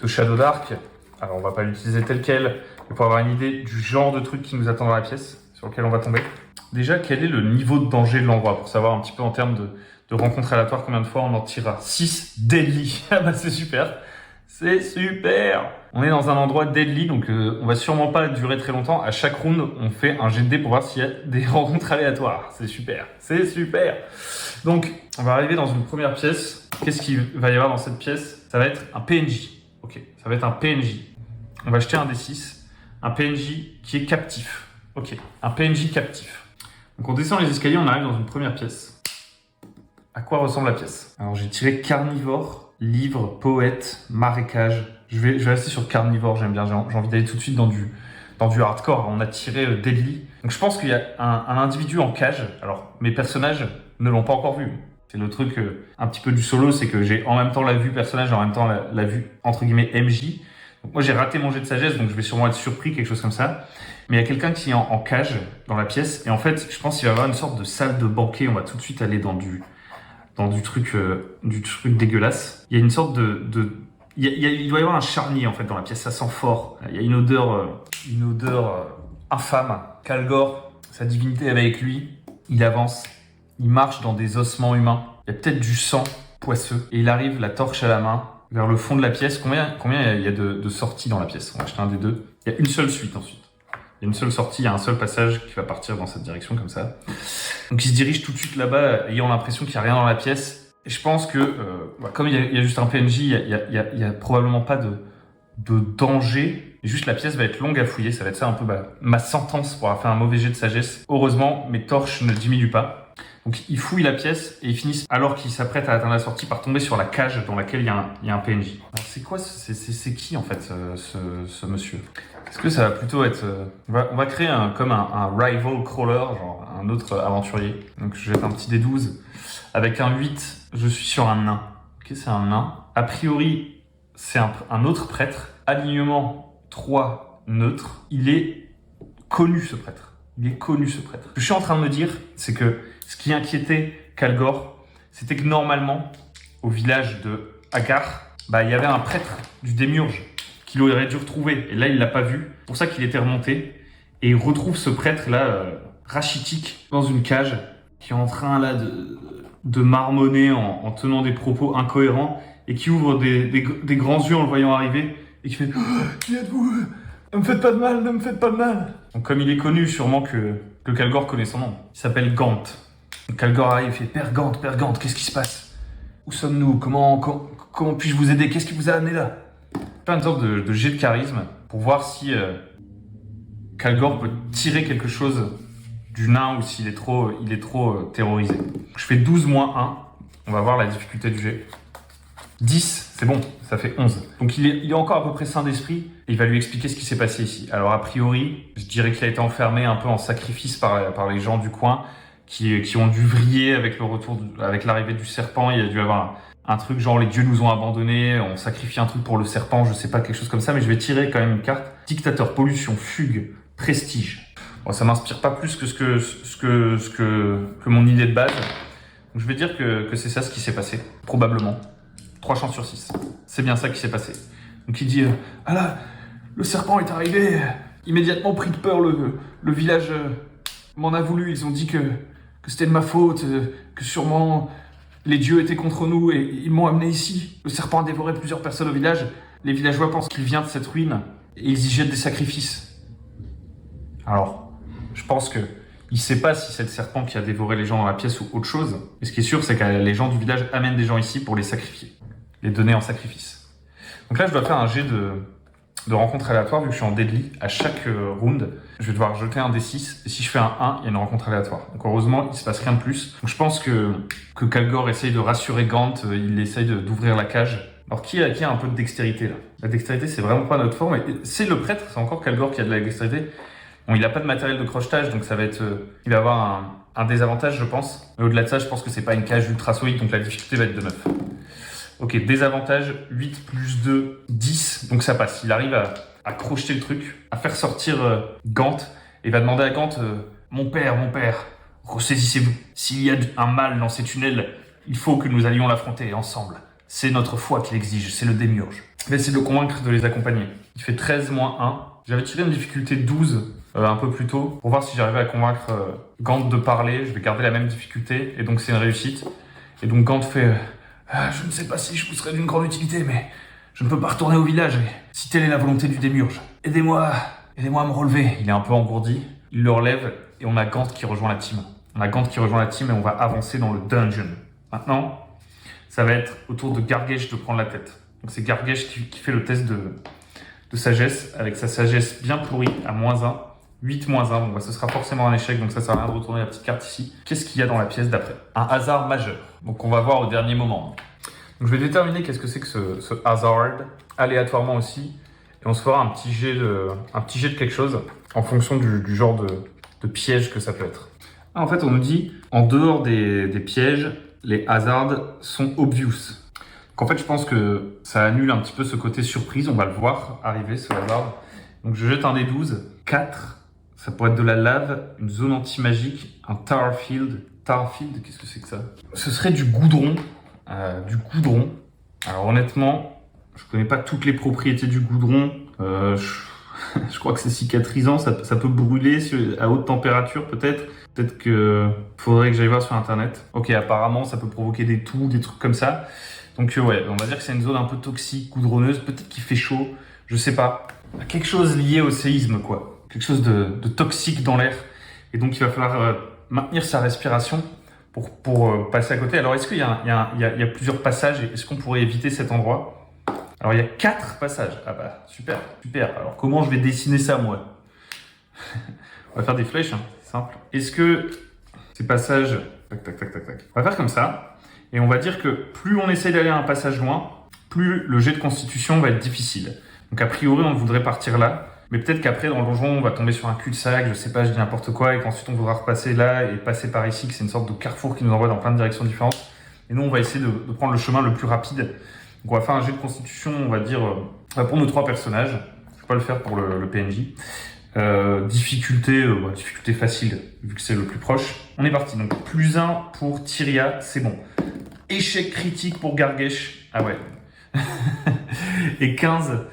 de Shadow Dark. Alors on va pas l'utiliser tel quel, mais pour avoir une idée du genre de truc qui nous attend dans la pièce, sur lequel on va tomber. Déjà, quel est le niveau de danger de l'endroit, pour savoir un petit peu en termes de rencontres aléatoires, combien de fois on en tirera? 6, deadly. Ah bah c'est super. C'est super! On est dans un endroit deadly, donc on va sûrement pas durer très longtemps. À chaque round, on fait un jet de dés pour voir s'il y a des rencontres aléatoires. C'est super! C'est super! Donc, on va arriver dans une première pièce. Qu'est-ce qu'il va y avoir dans cette pièce? Ça va être un PNJ. Ok, ça va être un PNJ. On va jeter un D6. Un PNJ qui est captif. Ok, un PNJ captif. Donc on descend les escaliers, on arrive dans une première pièce. À quoi ressemble la pièce? Alors j'ai tiré carnivore, livre, poète, marécage. Je vais rester sur carnivore, j'aime bien. J'ai envie d'aller tout de suite dans du hardcore. On a tiré deadly. Donc je pense qu'il y a un individu en cage. Alors mes personnages ne l'ont pas encore vu. C'est le truc un petit peu du solo, c'est que j'ai en même temps la vue personnage, en même temps la vue entre guillemets MJ. Donc moi j'ai raté mon jet de sagesse, donc je vais sûrement être surpris, quelque chose comme ça. Mais il y a quelqu'un qui est en cage dans la pièce, et en fait je pense qu'il va y avoir une sorte de salle de banquet. On va tout de suite aller dans du truc dégueulasse. Il y a une sorte il doit y avoir un charnier en fait dans la pièce, ça sent fort. Il y a une odeur infâme. Kalgor, sa divinité est avec lui, il avance, il marche dans des ossements humains. Il y a peut-être du sang poisseux, et il arrive, la torche à la main, vers le fond de la pièce. Combien il y a de sorties dans la pièce? On va acheter un des deux. Il y a une seule suite ensuite. Il y a une seule sortie, il y a un seul passage qui va partir dans cette direction comme ça. Donc il se dirige tout de suite là-bas, ayant l'impression qu'il n'y a rien dans la pièce. Et je pense que, comme il y a juste un PNJ, il y a probablement pas de danger. Et juste la pièce va être longue à fouiller. Ça va être ça un peu ma sentence pour avoir fait un mauvais jet de sagesse. Heureusement, mes torches ne diminuent pas. Donc ils fouillent la pièce et ils finissent, alors qu'ils s'apprêtent à atteindre la sortie, par tomber sur la cage dans laquelle il y a un PNJ. Alors c'est quoi, c'est qui en fait ce monsieur? Est-ce que ça va plutôt être... On va créer comme un rival crawler, genre un autre aventurier. Donc je jette un petit D12. Avec un 8, je suis sur un nain. Ok, c'est un nain. A priori, c'est un autre prêtre. Alignement 3 neutre. Il est connu ce prêtre. Ce que je suis en train de me dire, c'est que ce qui inquiétait Kalgor, c'était que normalement, au village de Agar, il y avait un prêtre du Démiurge qu'il aurait dû retrouver. Et là, il l'a pas vu. C'est pour ça qu'il était remonté. Et il retrouve ce prêtre-là, rachitique, dans une cage, qui est en train là de marmonner en tenant des propos incohérents. et qui ouvre des grands yeux en le voyant arriver et qui fait Qui êtes-vous? Ne me faites pas de mal, ne me faites pas de mal. Donc comme il est connu, sûrement que Kalgor connaît son nom. Il s'appelle Gant. Donc Kalgor arrive et fait Père Gant, qu'est-ce qui se passe? Où sommes-nous? Comment puis-je vous aider? Qu'est-ce qui vous a amené là? Faire une sorte de jet de charisme pour voir si Kalgor peut tirer quelque chose du nain ou s'il est trop terrorisé. Je fais 12 moins 1. On va voir la difficulté du jet. 10, c'est bon, ça fait 11. Donc il est encore à peu près sain d'esprit et il va lui expliquer ce qui s'est passé ici. Alors a priori, je dirais qu'il a été enfermé un peu en sacrifice par les gens du coin qui ont dû vriller avec l'arrivée du serpent. Il y a dû avoir un truc genre les dieux nous ont abandonnés, on sacrifie un truc pour le serpent, je sais pas, quelque chose comme ça, mais je vais tirer quand même une carte. Dictateur, pollution, fugue, prestige. Bon, ça m'inspire pas plus que mon idée de base. Donc je vais dire que c'est ça ce qui s'est passé, probablement. 3 chances sur 6. C'est bien ça qui s'est passé. Donc il dit ah là, le serpent est arrivé, immédiatement pris de peur, le village m'en a voulu, ils ont dit que c'était de ma faute, que sûrement les dieux étaient contre nous et ils m'ont amené ici. Le serpent a dévoré plusieurs personnes au village, les villageois pensent qu'il vient de cette ruine et ils y jettent des sacrifices. Alors, je pense que il sait pas si c'est le serpent qui a dévoré les gens dans la pièce ou autre chose. Mais ce qui est sûr, c'est que les gens du village amènent des gens ici pour les sacrifier. Les donner en sacrifice. Donc là, je dois faire un jet de rencontre aléatoire, vu que je suis en deadly. À chaque round, je vais devoir jeter un D6. Et si je fais un 1, il y a une rencontre aléatoire. Donc heureusement, il se passe rien de plus. Donc je pense que Kalgor essaye de rassurer Gant. Il essaye d'ouvrir la cage. Alors qui a un peu de dextérité là? La dextérité, c'est vraiment pas notre forme. C'est le prêtre, c'est encore Kalgor qui a de la dextérité. Bon, il n'a pas de matériel de crochetage, donc ça va être... il va avoir un désavantage, je pense. Mais au-delà de ça, je pense que c'est pas une cage ultra solide, donc la difficulté va être de 9. Ok, désavantage, 8 plus 2, 10. Donc ça passe. Il arrive à crocheter le truc, à faire sortir Gant, et va demander à Gant Mon père, ressaisissez-vous. S'il y a un mal dans ces tunnels, il faut que nous allions l'affronter ensemble. C'est notre foi qui l'exige, c'est le démiurge. Il va essayer de le convaincre de les accompagner. Il fait 13 moins 1. J'avais tiré une difficulté 12 un peu plus tôt pour voir si j'arrivais à convaincre Gant de parler. Je vais garder la même difficulté et donc c'est une réussite. Et donc Gant fait je ne sais pas si je vous serai d'une grande utilité, mais je ne peux pas retourner au village. Et si telle est la volonté du démiurge, aidez-moi à me relever. Il est un peu engourdi. Il le relève et on a Gant qui rejoint la team. Et on va avancer dans le dungeon. Maintenant, ça va être au tour de Gargesh de prendre la tête. Donc c'est Gargesh qui fait le test de sagesse, avec sa sagesse bien pourrie à -1. 8 moins 1, bon, bah, ce sera forcément un échec, donc ça sert à rien de retourner la petite carte ici. Qu'est-ce qu'il y a dans la pièce d'après? Un hasard majeur. Donc on va voir au dernier moment. Donc je vais déterminer qu'est-ce que c'est que ce hasard, aléatoirement aussi, et on se fera un petit jet de quelque chose, en fonction du genre de piège que ça peut être. En fait, on nous dit, en dehors des pièges, les hazards sont obvious. Donc en fait, je pense que ça annule un petit peu ce côté surprise, on va le voir arriver, ce hasard. Donc je jette un des 12, 4, ça pourrait être de la lave, une zone anti-magique, un Tarfield. Tarfield, qu'est-ce que c'est que ça? Ce serait du goudron. Alors honnêtement, je connais pas toutes les propriétés du goudron. Je crois que c'est cicatrisant, ça peut brûler à haute température peut-être. Peut-être que faudrait que j'aille voir sur internet. Ok, apparemment ça peut provoquer des toux, des trucs comme ça. Donc ouais, on va dire que c'est une zone un peu toxique, goudronneuse, peut-être qu'il fait chaud, je sais pas. Quelque chose lié au séisme quoi. Quelque chose de toxique dans l'air. Et donc il va falloir maintenir sa respiration pour passer à côté. Alors est-ce qu'il y a plusieurs passages et est-ce qu'on pourrait éviter cet endroit? Alors il y a 4 passages. Ah bah super. Alors comment je vais dessiner ça moi? On va faire des flèches, hein. C'est simple. Est-ce que ces passages... Tac. On va faire comme ça. Et on va dire que plus on essaye d'aller à un passage loin, plus le jet de constitution va être difficile. Donc a priori on voudrait partir là. Mais peut-être qu'après, dans le donjon, on va tomber sur un cul-de-sac, je sais pas, je dis n'importe quoi, et qu'ensuite on voudra repasser là et passer par ici, que c'est une sorte de carrefour qui nous envoie dans plein de directions différentes. Et nous, on va essayer de prendre le chemin le plus rapide. Donc on va faire un jet de constitution, on va dire, pour nos 3 personnages. Je vais pas le faire pour le PNJ. Difficulté facile, vu que c'est le plus proche. On est parti. Donc +1 pour Tyria, c'est bon. Échec critique pour Gargesh. Ah ouais. Et 15...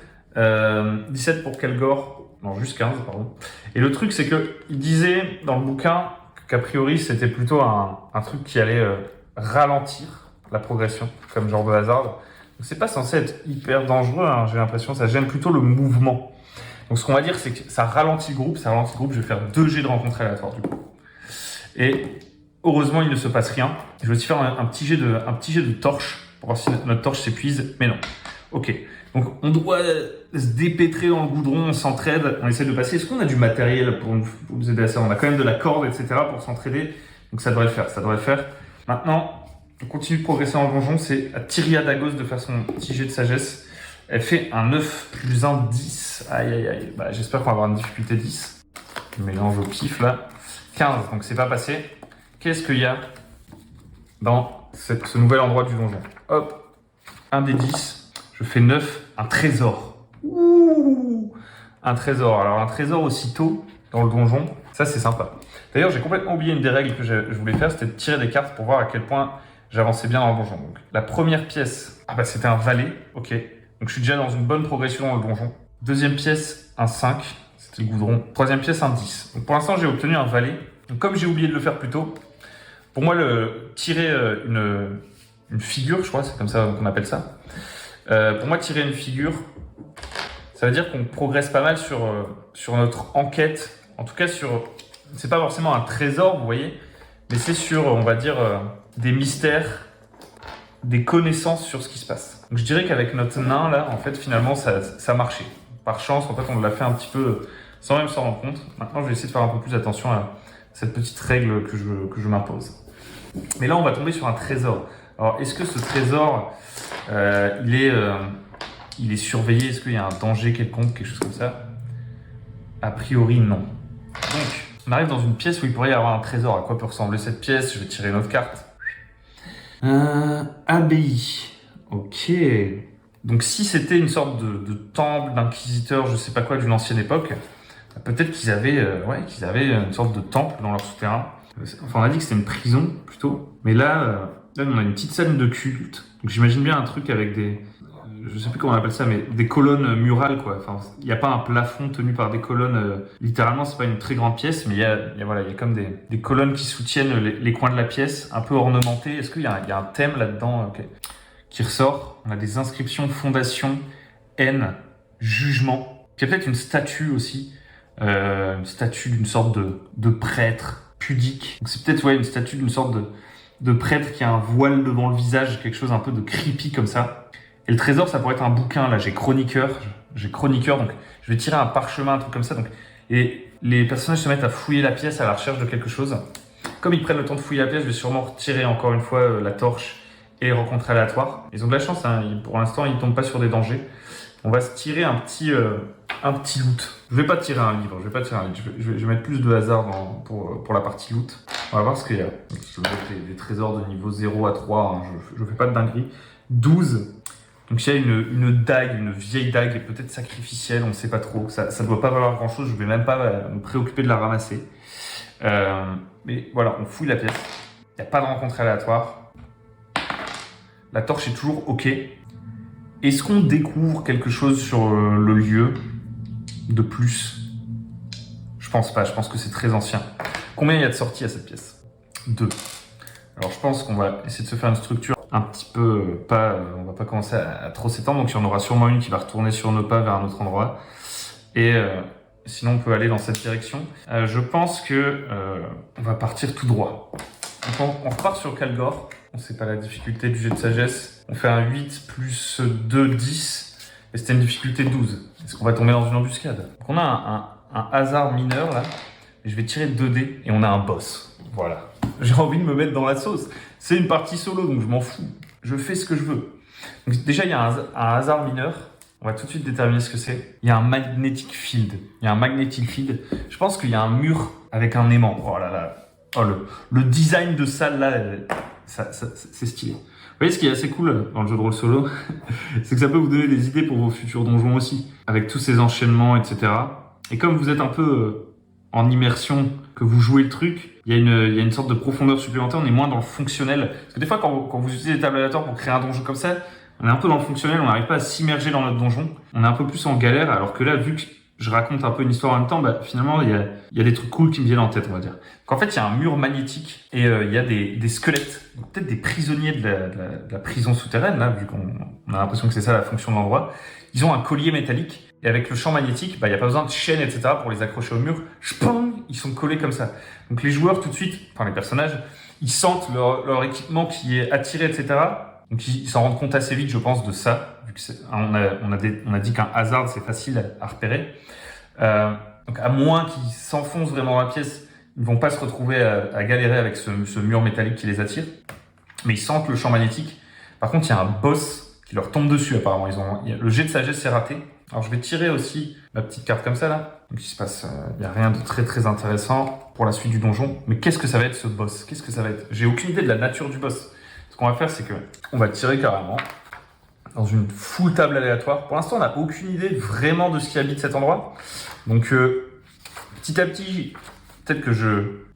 17 pour Kalgor, non juste 15 pardon. Et le truc c'est que il disait dans le bouquin qu'a priori c'était plutôt un truc qui allait ralentir la progression comme genre de hasard. Donc c'est pas censé être hyper dangereux, hein, j'ai l'impression, ça gêne plutôt le mouvement. Donc ce qu'on va dire, c'est que ça ralentit le groupe, je vais faire 2 jets de rencontre aléatoire du coup. Et heureusement, il ne se passe rien. Je vais aussi faire un petit jet de torche pour voir si notre torche s'épuise, mais non. Ok, donc on doit se dépêtrer dans le goudron, on s'entraide, on essaie de passer. Est-ce qu'on a du matériel pour nous aider à ça? On a quand même de la corde, etc. pour s'entraider, donc ça devrait le faire, Maintenant, on continue de progresser dans le donjon, c'est à Tyria Dagos de faire son petit jet de sagesse. Elle fait un 9 plus 1, 10. Aïe, aïe, aïe. Bah, j'espère qu'on va avoir une difficulté 10. Je mélange au pif, là. 15, donc c'est pas passé. Qu'est-ce qu'il y a dans ce nouvel endroit du donjon? Hop, un des 10. Je fais 9, un trésor. Ouh, un trésor. Alors, un trésor aussitôt dans le donjon, ça, c'est sympa. D'ailleurs, j'ai complètement oublié une des règles que je voulais faire, c'était de tirer des cartes pour voir à quel point j'avançais bien dans le donjon. Donc, la première pièce, c'était un valet. Ok. Donc je suis déjà dans une bonne progression dans le donjon. Deuxième pièce, un 5, c'était le goudron. Troisième pièce, un 10. Donc pour l'instant, j'ai obtenu un valet. Donc comme j'ai oublié de le faire plus tôt, pour moi, tirer une figure, je crois, c'est comme ça qu'on appelle ça. Pour moi, tirer une figure, ça veut dire qu'on progresse pas mal sur notre enquête. En tout cas, c'est pas forcément un trésor, vous voyez, mais c'est sur, on va dire, des mystères, des connaissances sur ce qui se passe. Donc je dirais qu'avec notre nain là, en fait finalement ça marchait. Par chance, en fait on l'a fait un petit peu sans même s'en rendre compte. Maintenant je vais essayer de faire un peu plus attention à cette petite règle que je m'impose. Mais là on va tomber sur un trésor. Alors est-ce que ce trésor il est surveillé? Est-ce qu'il y a un danger quelconque, quelque chose comme ça? A priori non. Donc on arrive dans une pièce où il pourrait y avoir un trésor. À quoi peut ressembler cette pièce? Je vais tirer une autre carte. Abbaye. Ok. Donc si c'était une sorte de temple d'inquisiteur, je sais pas quoi, d'une ancienne époque, peut-être qu'ils avaient une sorte de temple dans leur souterrain. Enfin, on a dit que c'était une prison plutôt, mais là, on a une petite scène de culte. Donc j'imagine bien un truc avec je sais plus comment on appelle ça, mais des colonnes murales quoi. Enfin, il n'y a pas un plafond tenu par des colonnes. Littéralement, c'est pas une très grande pièce, mais il y a comme des colonnes qui soutiennent les coins de la pièce, un peu ornementées. Est-ce qu'il y a un thème là-dedans qui ressort? On a des inscriptions, fondation, haine, jugement. Il y a peut-être une statue aussi, une statue d'une sorte de prêtre pudique. Donc c'est peut-être une statue d'une sorte de prêtre qui a un voile devant le visage, quelque chose un peu de creepy comme ça. Et le trésor, ça pourrait être un bouquin. Là, j'ai chroniqueur, donc je vais tirer un parchemin, un truc comme ça. Et les personnages se mettent à fouiller la pièce à la recherche de quelque chose. Comme ils prennent le temps de fouiller la pièce, je vais sûrement retirer encore une fois la torche et rencontre aléatoire. Ils ont de la chance, hein. Pour l'instant, ils ne tombent pas sur des dangers. On va se tirer un petit loot. Je vais pas tirer un livre, je vais mettre plus de hasard pour la partie loot. On va voir ce qu'il y a. Je vais mettre des trésors de niveau 0 à 3, hein. Je fais pas de dinguerie. 12. Donc il y a une dague, une vieille dague, peut-être sacrificielle, on ne sait pas trop. Ça ne doit pas valoir grand-chose, je ne vais même pas me préoccuper de la ramasser. Mais voilà, on fouille la pièce. Il n'y a pas de rencontre aléatoire. La torche est toujours OK. Est-ce qu'on découvre quelque chose sur le lieu de plus? Je pense pas, je pense que c'est très ancien. Combien il y a de sorties à cette pièce? 2. Alors je pense qu'on va essayer de se faire une structure un petit peu, on va pas commencer à trop s'étendre, donc il y en aura sûrement une qui va retourner sur nos pas vers un autre endroit. Et sinon on peut aller dans cette direction. Je pense que on va partir tout droit. Donc on repart sur Kalgor. On sait pas la difficulté du jet de sagesse. On fait un 8 plus 2, 10. Et c'était une difficulté 12. Est-ce qu'on va tomber dans une embuscade? Donc on a un hasard mineur là. Et je vais tirer 2 dés et on a un boss. Voilà. J'ai envie de me mettre dans la sauce. C'est une partie solo, donc je m'en fous. Je fais ce que je veux. Donc déjà, il y a un hasard mineur. On va tout de suite déterminer ce que c'est. Il y a un magnetic field. Je pense qu'il y a un mur avec un aimant. Oh là là. Oh, le design de salle là, c'est stylé. Vous voyez ce qui est assez cool dans le jeu de rôle solo, c'est que ça peut vous donner des idées pour vos futurs donjons aussi, avec tous ces enchaînements, etc. Et comme vous êtes un peu en immersion, que vous jouez le truc, il y a une sorte de profondeur supplémentaire, on est moins dans le fonctionnel. Parce que des fois, quand vous utilisez des tables aléatoires pour créer un donjon comme ça, on est un peu dans le fonctionnel, on n'arrive pas à s'immerger dans notre donjon. On est un peu plus en galère, alors que là, vu je raconte un peu une histoire en même temps, bah, finalement, il y a des trucs cool qui me viennent en tête, on va dire. Qu'en fait, il y a un mur magnétique et il y a des squelettes, donc peut-être des prisonniers de la prison souterraine, là, vu qu'on a l'impression que c'est ça la fonction de l'endroit. Ils ont un collier métallique et avec le champ magnétique, bah, il n'y a pas besoin de chaînes, etc. pour les accrocher au mur. Spang, ils sont collés comme ça. Donc les joueurs, tout de suite, enfin les personnages, ils sentent leur équipement qui est attiré, etc. Donc ils s'en rendent compte assez vite, je pense, de ça, vu que on a dit qu'un hasard, c'est facile à repérer. Donc à moins qu'ils s'enfoncent vraiment dans la pièce, ils vont pas se retrouver à galérer avec ce mur métallique qui les attire. Mais ils sentent le champ magnétique. Par contre, il y a un boss qui leur tombe dessus apparemment. Le jet de sagesse s'est raté. Alors je vais tirer aussi ma petite carte comme ça là. Donc il y a rien de très très intéressant pour la suite du donjon. Mais qu'est-ce que ça va être ce boss? Qu'est-ce que ça va être? J'ai aucune idée de la nature du boss. Ce qu'on va faire, c'est que on va tirer carrément dans une full table aléatoire. Pour l'instant, on n'a aucune idée vraiment de ce qui habite cet endroit. Donc petit à petit, peut-être que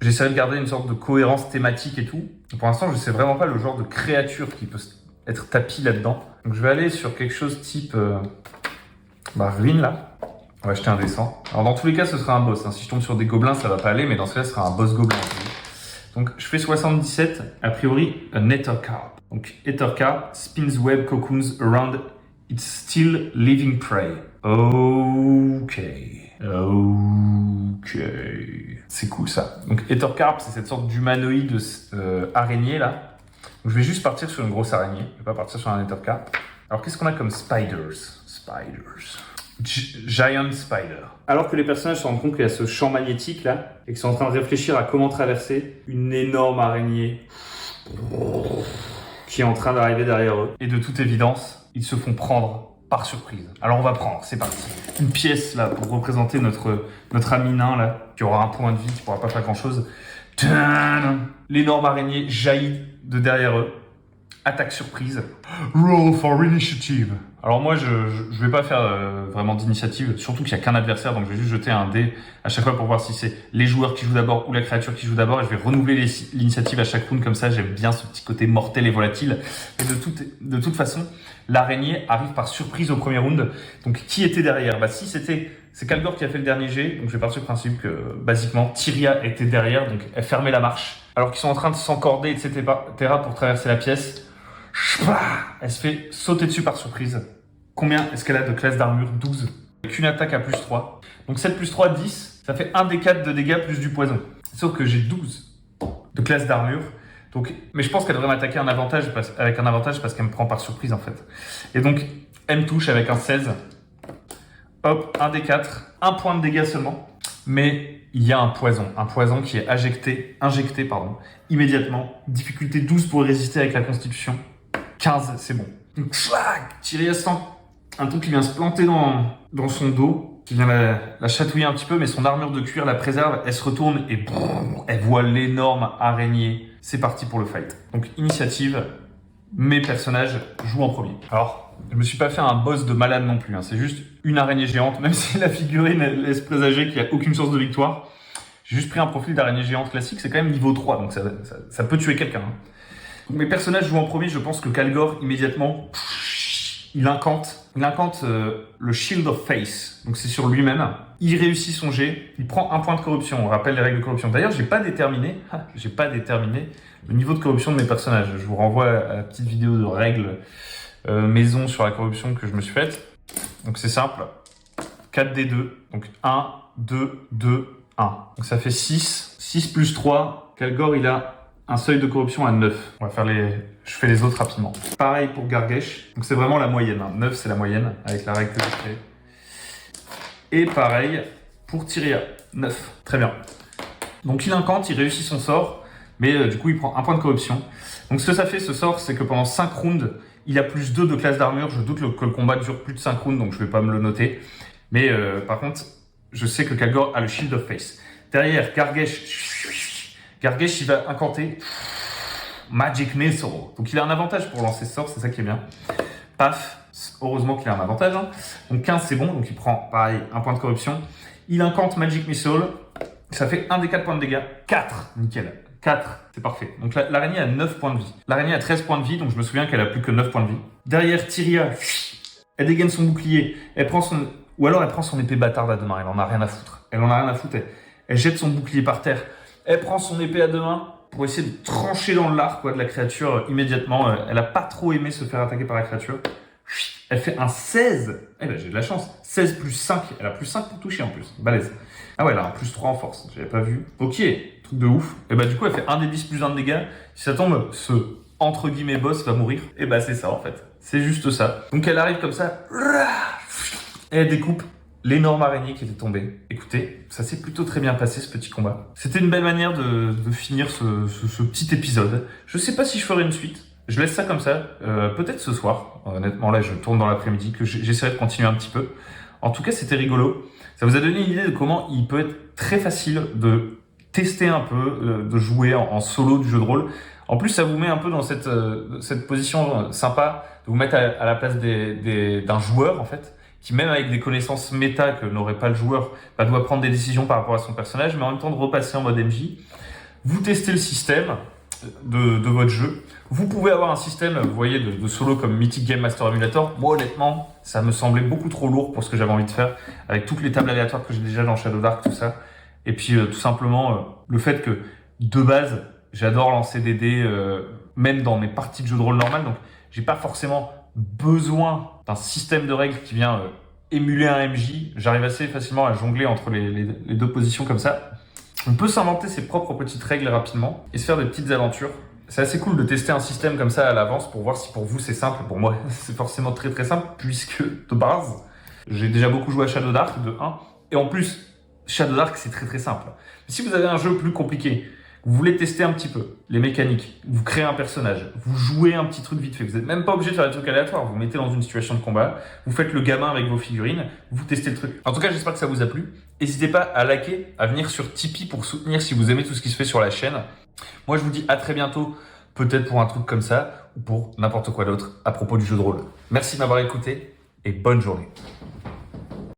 j'essaierai de garder une sorte de cohérence thématique et tout. Pour l'instant, je ne sais vraiment pas le genre de créature qui peut être tapie là-dedans. Donc je vais aller sur quelque chose type ruine là. On va acheter un dessin. Alors dans tous les cas, ce sera un boss. Si je tombe sur des gobelins, ça va pas aller, mais dans ce cas, ce sera un boss gobelin. Donc je fais 77, a priori un Ettercarp. Donc Ettercarp spins web cocoons around its still living prey. Ok. C'est cool ça. Donc Ettercarp, c'est cette sorte d'humanoïde araignée là. Donc je vais juste partir sur une grosse araignée. Je vais pas partir sur un Ettercarp. Alors qu'est-ce qu'on a comme spiders? Giant Spider. Alors que les personnages se rendent compte qu'il y a ce champ magnétique là et qu'ils sont en train de réfléchir à comment traverser une énorme araignée qui est en train d'arriver derrière eux. Et de toute évidence, ils se font prendre par surprise. Alors on va prendre, c'est parti. Une pièce là pour représenter notre ami nain là qui aura un point de vie, qui pourra pas faire grand chose. L'énorme araignée jaillit de derrière eux. Attaque surprise. Roll for initiative. Alors moi, je vais pas faire vraiment d'initiative, surtout qu'il y a qu'un adversaire, donc je vais juste jeter un dé à chaque fois pour voir si c'est les joueurs qui jouent d'abord ou la créature qui joue d'abord, et je vais renouveler l'initiative à chaque round comme ça. J'aime bien ce petit côté mortel et volatile. Et de toute façon, l'araignée arrive par surprise au premier round. Donc qui était derrière? Si c'est Kalgor qui a fait le dernier jet, donc je vais partir du principe que basiquement Tyria était derrière, donc elle fermait la marche, alors qu'ils sont en train de s'encorder, etc. pour traverser la pièce. Elle se fait sauter dessus par surprise. Combien est-ce qu'elle a de classe d'armure? 12. Avec une attaque à plus 3. Donc 7 plus 3, 10. Ça fait 1 des 4 de dégâts plus du poison. Sauf que j'ai 12 de classe d'armure. Donc, mais je pense qu'elle devrait m'attaquer avec un avantage parce qu'elle me prend par surprise en fait. Et donc, elle me touche avec un 16. Hop, 1 des 4. 1 point de dégâts seulement. Mais il y a un poison qui est injecté, immédiatement. Difficulté 12 pour résister avec la constitution. 15, c'est bon. Donc, Tyria sent un truc qui vient se planter dans son dos, qui vient la chatouiller un petit peu, mais son armure de cuir la préserve. Elle se retourne et elle voit l'énorme araignée. C'est parti pour le fight. Donc, initiative, mes personnages jouent en premier. Alors, je me suis pas fait un boss de malade non plus. C'est juste une araignée géante, même si la figurine laisse présager qu'il n'y a aucune chance de victoire. J'ai juste pris un profil d'araignée géante classique, c'est quand même niveau 3, donc ça peut tuer quelqu'un. Donc mes personnages jouent en premier, je pense que Kalgor, immédiatement, il incante le Shield of Face, donc c'est sur lui-même. Il réussit son jet, il prend un point de corruption, on rappelle les règles de corruption. D'ailleurs, j'ai pas déterminé le niveau de corruption de mes personnages. Je vous renvoie à la petite vidéo de règles maison sur la corruption que je me suis faite. Donc c'est simple, 4d2, donc 1, 2, 2, 1. Donc ça fait 6, 6 plus 3, Kalgor il a un seuil de corruption à 9. Je fais les autres rapidement. Pareil pour Gargesh, donc c'est vraiment la moyenne, 9 c'est la moyenne avec la règle que j'ai créée. Et pareil pour Tyria, 9, très bien. Donc il incante, il réussit son sort, mais du coup il prend un point de corruption. Donc ce que ça fait ce sort, c'est que pendant 5 rounds, il a plus 2 de classe d'armure. Je doute que le combat dure plus de 5 rounds, donc je vais pas me le noter. Mais par contre, je sais que Kalgor a le Shield of Face. Derrière, Gargesh, il va incanter Magic Missile. Donc il a un avantage pour lancer ce sort, c'est ça qui est bien. Paf, heureusement qu'il a un avantage. Donc 15 c'est bon, donc il prend pareil un point de corruption. Il incante Magic Missile, ça fait 1 des 4 points de dégâts. 4, nickel. 4, c'est parfait. Donc l'araignée a 9 points de vie. L'araignée a 13 points de vie, donc je me souviens qu'elle a plus que 9 points de vie. Derrière Tyria, elle dégaine son bouclier, elle prend son Ou alors elle prend son épée bâtarde à deux mains, elle en a rien à foutre. Elle en a rien à foutre, elle jette son bouclier par terre, elle prend son épée à deux mains pour essayer de trancher dans l'arc de la créature immédiatement. Elle a pas trop aimé se faire attaquer par la créature. Elle fait un 16. Eh ben j'ai de la chance. 16 plus 5. Elle a plus 5 pour toucher en plus. Balèze. Ah ouais, elle a un plus 3 en force. J'avais pas vu. Ok, truc de ouf. Et bah du coup, elle fait 1 des 10 plus 1 de dégâts. Si ça tombe, ce entre guillemets boss va mourir. Et bah c'est ça en fait. C'est juste ça. Donc elle arrive comme ça. Et elle découpe l'énorme araignée qui était tombée. Écoutez, ça s'est plutôt très bien passé ce petit combat. C'était une belle manière de finir ce petit épisode. Je sais pas si je ferai une suite. Je laisse ça comme ça, peut-être ce soir. Honnêtement, là, je tourne dans l'après-midi, que j'essaierai de continuer un petit peu. En tout cas, c'était rigolo. Ça vous a donné une idée de comment il peut être très facile de tester un peu, de jouer en solo du jeu de rôle. En plus, ça vous met un peu dans cette position sympa de vous mettre à la place d'un joueur, en fait, qui même avec des connaissances méta que n'aurait pas le joueur, doit prendre des décisions par rapport à son personnage, mais en même temps de repasser en mode MJ. Vous testez le système de votre jeu. Vous pouvez avoir un système, vous voyez, de solo comme Mythic Game Master Emulator. Moi, honnêtement, ça me semblait beaucoup trop lourd pour ce que j'avais envie de faire, avec toutes les tables aléatoires que j'ai déjà dans Shadow Dark, tout ça. Et puis, tout simplement, le fait que, de base, j'adore lancer des dés, même dans mes parties de jeu de rôle normales. Donc, j'ai pas forcément besoin d'un système de règles qui vient émuler un MJ. J'arrive assez facilement à jongler entre les deux positions comme ça. On peut s'inventer ses propres petites règles rapidement et se faire des petites aventures. C'est assez cool de tester un système comme ça à l'avance pour voir si pour vous c'est simple. Pour moi, c'est forcément très très simple puisque de base, j'ai déjà beaucoup joué à Shadow Dark de 1. Et en plus, Shadow Dark c'est très très simple. Mais si vous avez un jeu plus compliqué, vous voulez tester un petit peu les mécaniques, vous créez un personnage, vous jouez un petit truc vite fait, vous n'êtes même pas obligé de faire des trucs aléatoires, vous mettez dans une situation de combat, vous faites le gamin avec vos figurines, vous testez le truc. En tout cas, j'espère que ça vous a plu. N'hésitez pas à liker, à venir sur Tipeee pour soutenir si vous aimez tout ce qui se fait sur la chaîne. Moi, je vous dis à très bientôt, peut-être pour un truc comme ça, ou pour n'importe quoi d'autre à propos du jeu de rôle. Merci de m'avoir écouté et bonne journée.